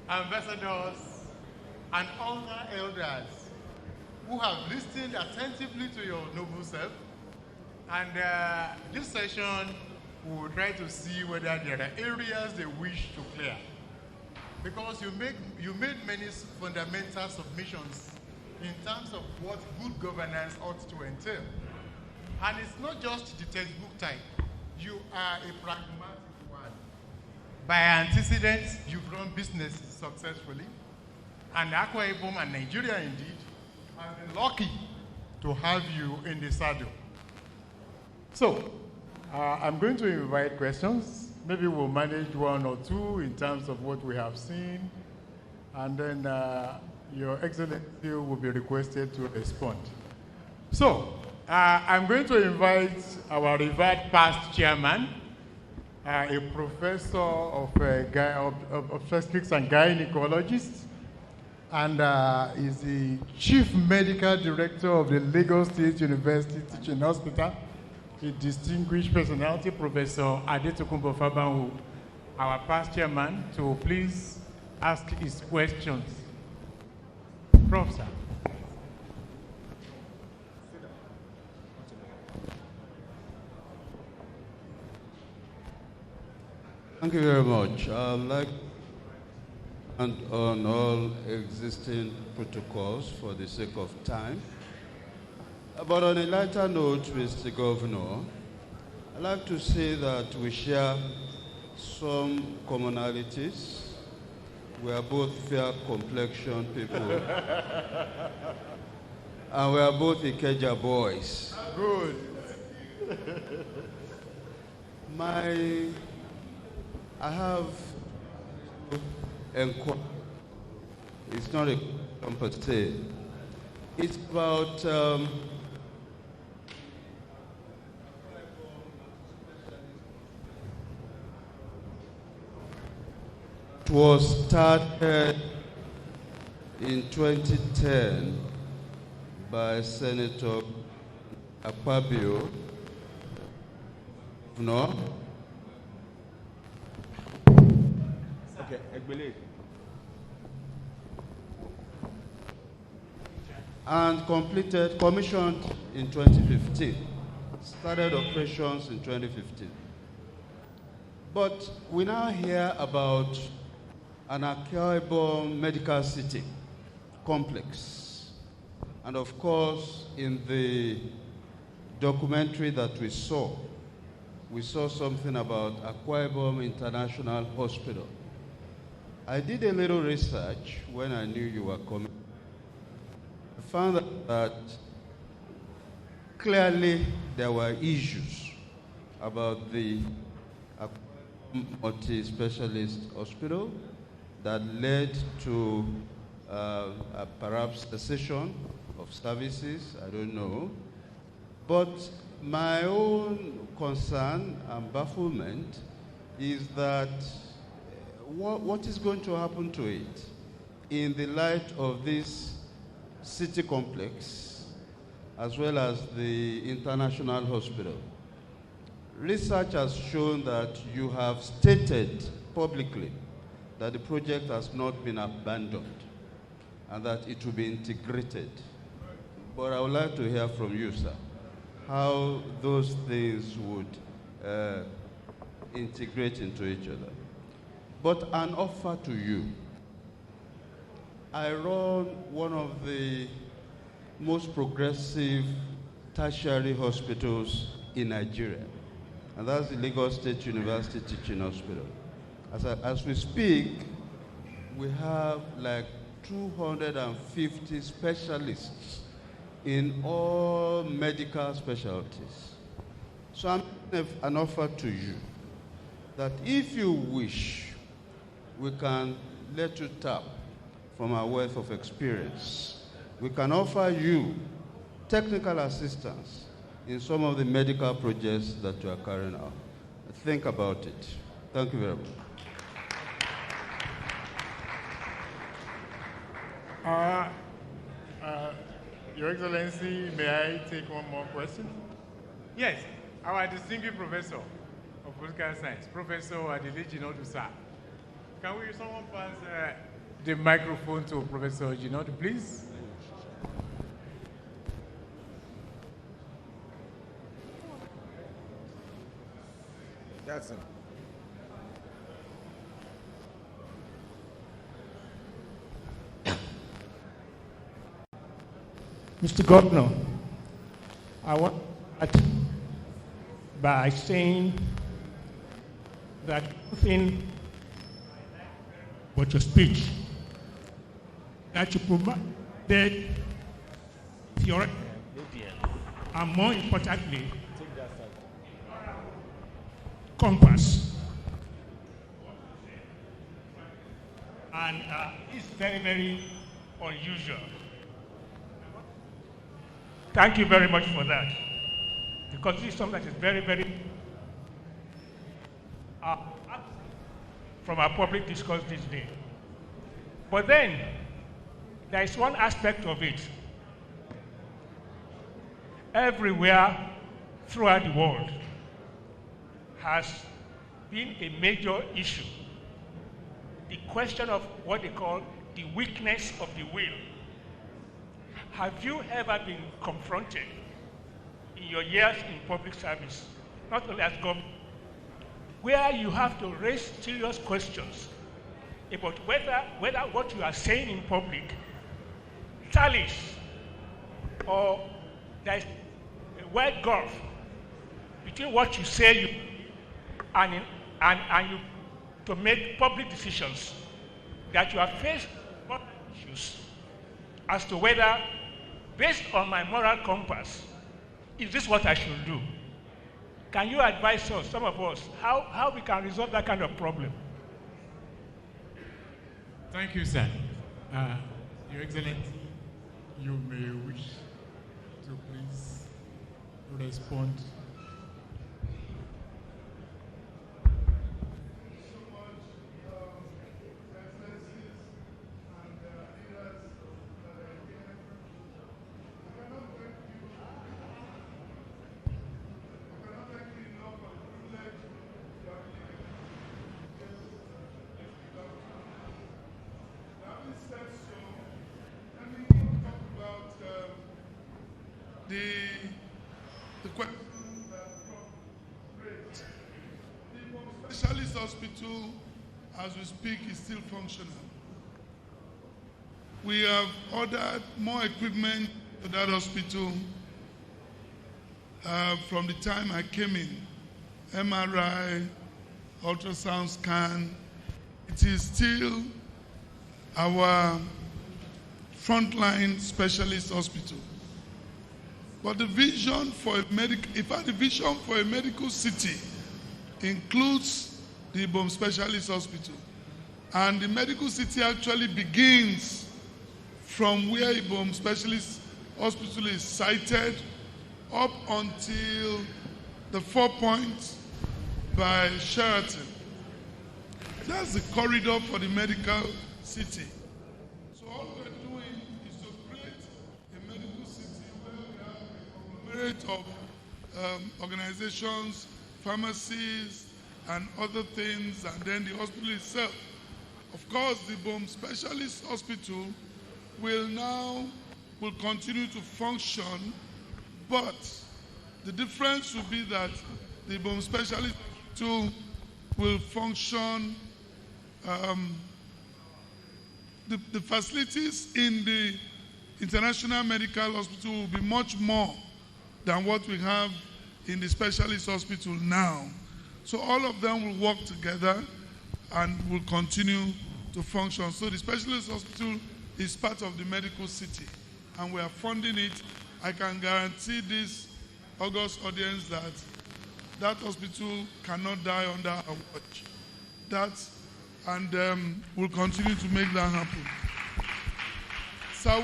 ambassadors, and other elders who have listened attentively to your noble self. And this session, we will try to see whether there are areas they wish to clear. Because you made many fundamental submissions in terms of what good governance ought to entail. And it's not just the textbook type. You are a pragmatic one. By antecedents, you've run businesses successfully. And Akwa Ibom and Nigeria indeed have been lucky to have you in the saddle. So, I'm going to invite questions. Maybe we'll manage one or two in terms of what we have seen. And then Your Excellency will be requested to respond. So, I'm going to invite our revered past chairman, a professor of obstetrics and gynecologist, and is the chief medical director of the Lagos State University Teaching Hospital, a distinguished personality, Professor Adetokunbo Fabanwu, our past chairman, to please ask his questions. Professor. Thank you very much. I'd like and on all existing protocols for the sake of time. But on a lighter note, Mr. Governor, I'd like to say that we share some commonalities. We are both fair complexion people. And we are both Ikeja boys. Good. I have inquiry. It's not a competition. It's about it was started in 2010 by Senator Akpabio. No? Okay, and commissioned in 2015. Started operations in 2015. But we now hear about an Akwa Ibom medical city complex. And of course, in the documentary that we saw something about Akwa Ibom International Hospital. I did a little research when I knew you were coming. I found that clearly there were issues about the multi-specialist hospital that led to perhaps cessation of services, I don't know. But my own concern and bafflement is that what is going to happen to it in the light of this city complex as well as the international hospital? Research has shown that you have stated publicly that the project has not been abandoned and that it will be integrated. But I would like to hear from you, sir, how those things would integrate into each other. But an offer to you. I run one of the most progressive tertiary hospitals in Nigeria, and that's the Lagos State University Teaching Hospital. As we speak, we have like 250 specialists in all medical specialties. So I'm making an offer to you that if you wish, we can let you tap from our wealth of experience. We can offer you technical assistance in some of the medical projects that you are carrying out. Think about it. Thank you very much. Your Excellency, may I take one more question? Yes, our distinguished professor of political science, Professor Adeliji Nodusa. Can we, someone pass the microphone to Professor Ginot, please. That's it. Mr. Governor, I want to start by saying that nothing but your speech that you provided theoretically and more importantly, compass. And it's very, very unusual. Thank you very much for that. Because this is something that is very, very from our public discourse this day. But then, there is one aspect of it. Everywhere throughout the world has been a major issue. The question of what they call the weakness of the will. Have you ever been confronted in your years in public service, not only as governor, where you have to raise serious questions about whether what you are saying in public tallies, or there is a wide gulf between what you say and you to make public decisions, that you are faced with issues as to whether, based on my moral compass, is this what I should do? Can you advise us, some of us, how we can resolve that kind of problem? Thank you, sir. Your Excellency, you may wish to please respond. The question that raised. The specialist hospital, as we speak, is still functional. We have ordered more equipment to that hospital from the time I came in. MRI, ultrasound scan. It is still our frontline specialist hospital. But the vision for a medical city includes the Ibom Specialist Hospital. And the medical city actually begins from where Ibom Specialist Hospital is sited up until the 4 Points by Sheraton. That's the corridor for the medical city. So all we're doing is to create a medical city where we have a conglomerate of organizations, pharmacies, and other things, and then the hospital itself. Of course, the Ibom Specialist Hospital will continue to function, but the difference will be that the Ibom Specialist Hospital will function. The facilities in the International Medical Hospital will be much more than what we have in the specialist hospital now. So all of them will work together and will continue to function. So the specialist hospital is part of the medical city, and we are funding it. I can guarantee this August audience that that hospital cannot die under our watch. We'll continue to make that happen. So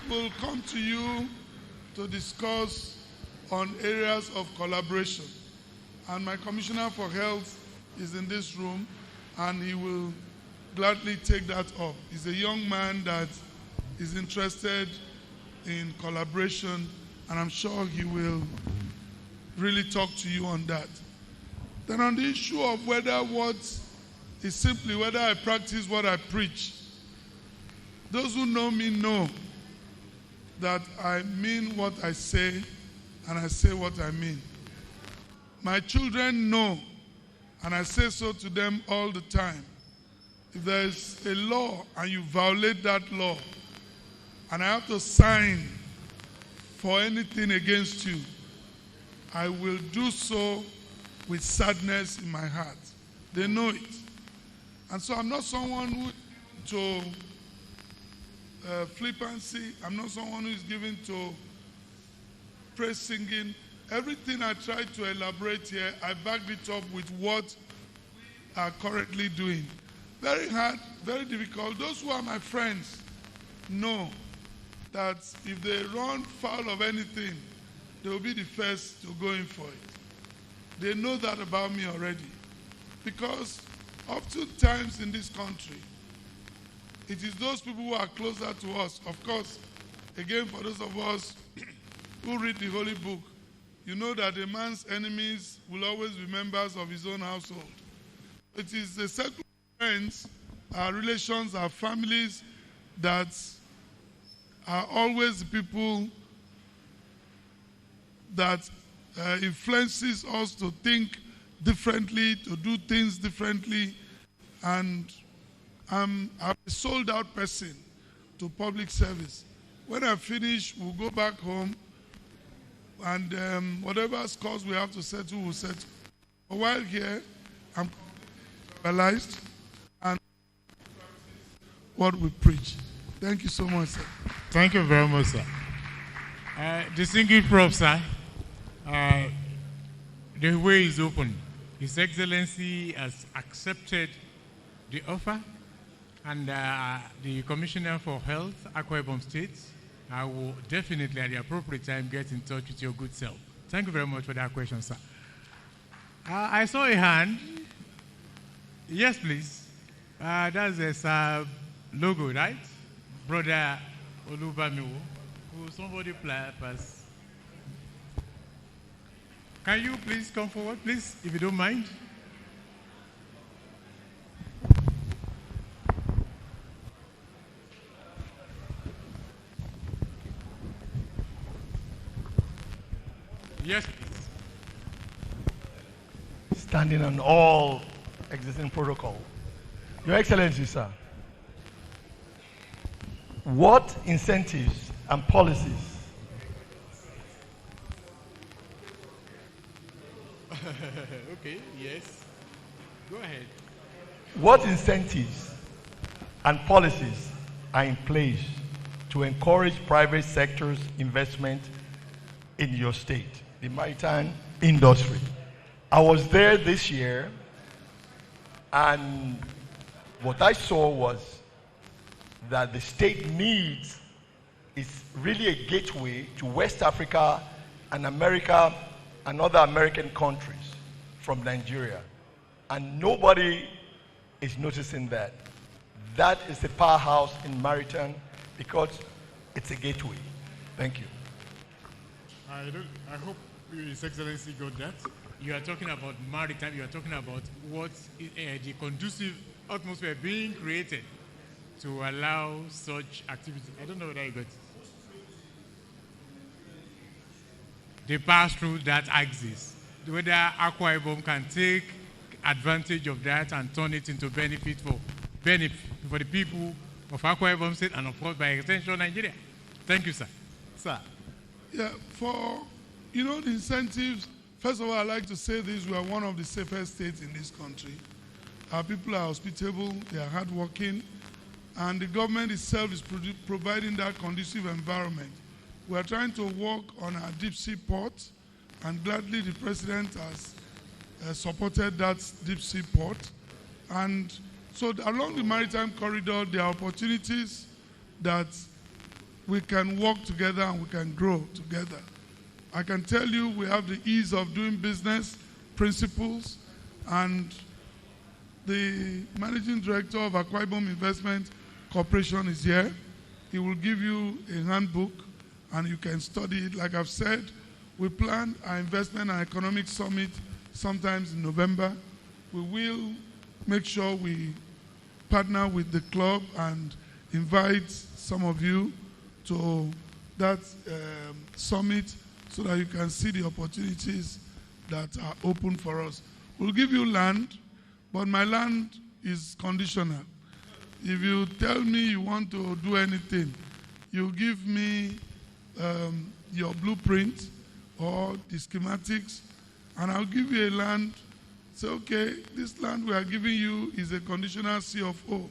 we'll come to you to discuss on areas of collaboration. And my Commissioner for Health is in this room, and he will gladly take that up. He's a young man that is interested in collaboration, and I'm sure he will really talk to you on that. Then on the issue of whether I practice what I preach, Those who know me know that I mean what I say, and I say what I mean. My children know, and I say so to them all the time. If there is a law and you violate that law, and I have to sign for anything against you, I will do so with sadness in my heart. They know it. And so I'm not someone who to flippancy. I'm not someone who is given to praise singing. Everything I try to elaborate here, I backed it up with what we are currently doing. Very hard, very difficult. Those who are my friends know that if they run foul of anything, they will be the first to go in for it. They know that about me already. Because up to times in this country, it is those people who are closer to us. Of course, again, for those of us who read the Holy Book, you know that a man's enemies will always be members of his own household. It is the circle of friends, our relations, our families that are always the people that influences us to think differently, to do things differently. And I'm a sold out person to public service. When I finish, we'll go back home, and whatever scores we have to settle, we'll settle. A while here, I'm realized and what we preach. Thank you so much, sir. Thank you very much, sir. Distinguished Prof, sir, the way is open. His Excellency has accepted the offer, and the Commissioner for Health, Akwa Ibom State, I will definitely at the appropriate time get in touch with your good self. Thank you very much for that question, sir. I saw a hand. Yes, please. That's a logo, right? Brother Olubamiwo. Will somebody pass? Can you please come forward, please, if you don't mind? Yes, please. Standing on all existing protocol. Your Excellency, sir, what incentives and policies okay, yes. Go ahead. What incentives and policies are in place to encourage private sector's investment in your state, the maritime industry? I was there this year, and what I saw was that the state needs is really a gateway to West Africa and America and other American countries from Nigeria. And nobody is noticing that. That is the powerhouse in maritime because it's a gateway. Thank you. I hope His Excellency got that. You are talking about maritime, you are talking about what the conducive atmosphere being created to allow such activity. I don't know whether you got it. They pass through that axis. Whether Akwa Ibom can take advantage of that and turn it into benefit for the people of Akwa Ibom State and of course by extension Nigeria. Thank you, sir. Sir. Yeah, for the incentives, first of all, I'd like to say this: we are one of the safest states in this country. Our people are hospitable, they are hardworking, and the government itself is providing that conducive environment. We are trying to work on our deep sea port, and gladly the president has supported that deep sea port. And so along the maritime corridor, there are opportunities that we can work together and we can grow together. I can tell you we have the ease of doing business principles, and the managing director of Akwa Ibom Investment Corporation is here. He will give you a handbook and you can study it. Like I've said, we plan our investment and economic summit sometimes in November. We will make sure we partner with the club and invite some of you to that summit so that you can see the opportunities that are open for us. We'll give you land, but my land is conditional. If you tell me you want to do anything, you give me your blueprint or the schematics, and I'll give you a land. Say, okay, this land we are giving you is a conditional C of O.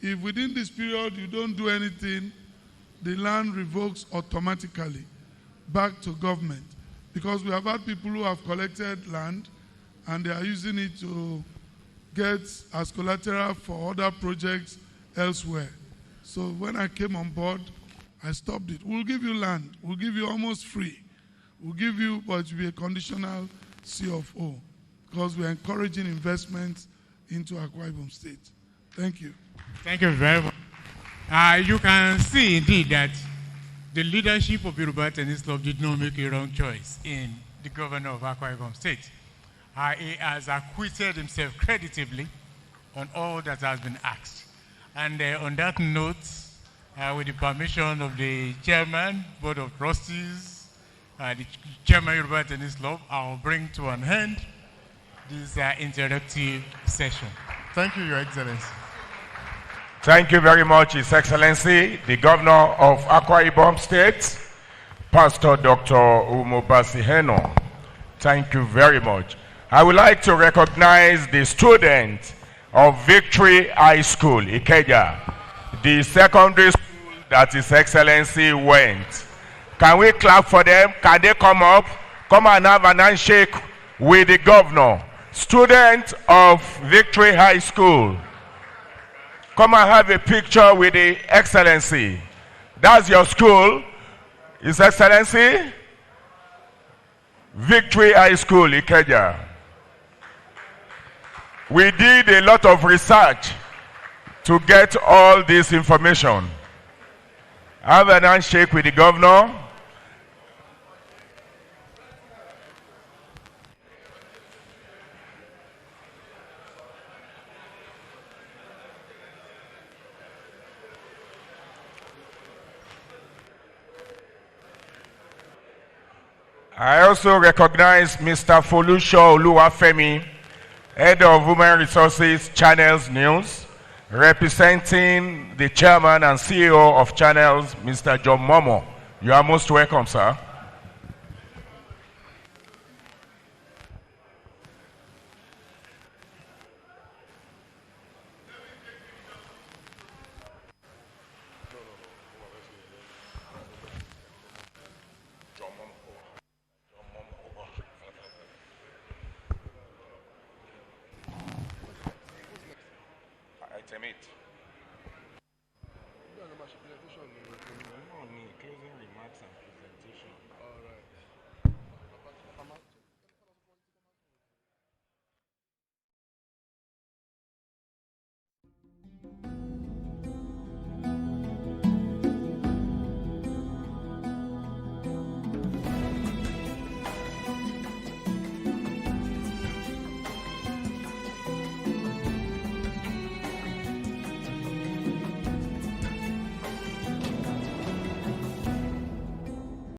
If within this period you don't do anything, the land revokes automatically back to government. Because we have had people who have collected land and they are using it to get as collateral for other projects elsewhere. So when I came on board, I stopped it. We'll give you land. We'll give you almost free. We'll give you, but it will be a conditional C of O, because we're encouraging investments into Akwa Ibom State. Thank you. Thank you very much. You can see indeed that the leadership of Yoruba Tennis Club did not make a wrong choice in the governor of Akwa Ibom State. He has acquitted himself creditably on all that has been asked. And on that note, with the permission of the chairman, board of trustees, the chairman of Yoruba Tennis Club, I'll bring to an end this interactive session. Thank you, Your Excellency. Thank you very much, His Excellency, the Governor of Akwa Ibom State, Pastor Dr. Umobasi Heno. Thank you very much. I would like to recognize the students of Victory High School, Ikeja, the secondary school that His Excellency went. Can we clap for them? Can they come up? Come and have an handshake with the governor. Students of Victory High School, come and have a picture with the Excellency. That's your school, His Excellency. Victory High School, Ikeja. We did a lot of research to get all this information. Have an handshake with the governor. I also recognize Mr. Folusho Oluwafemi, Head of Human Resources Channels News, representing the Chairman and CEO of Channels, Mr. John Momo. You are most welcome, sir. Item 8.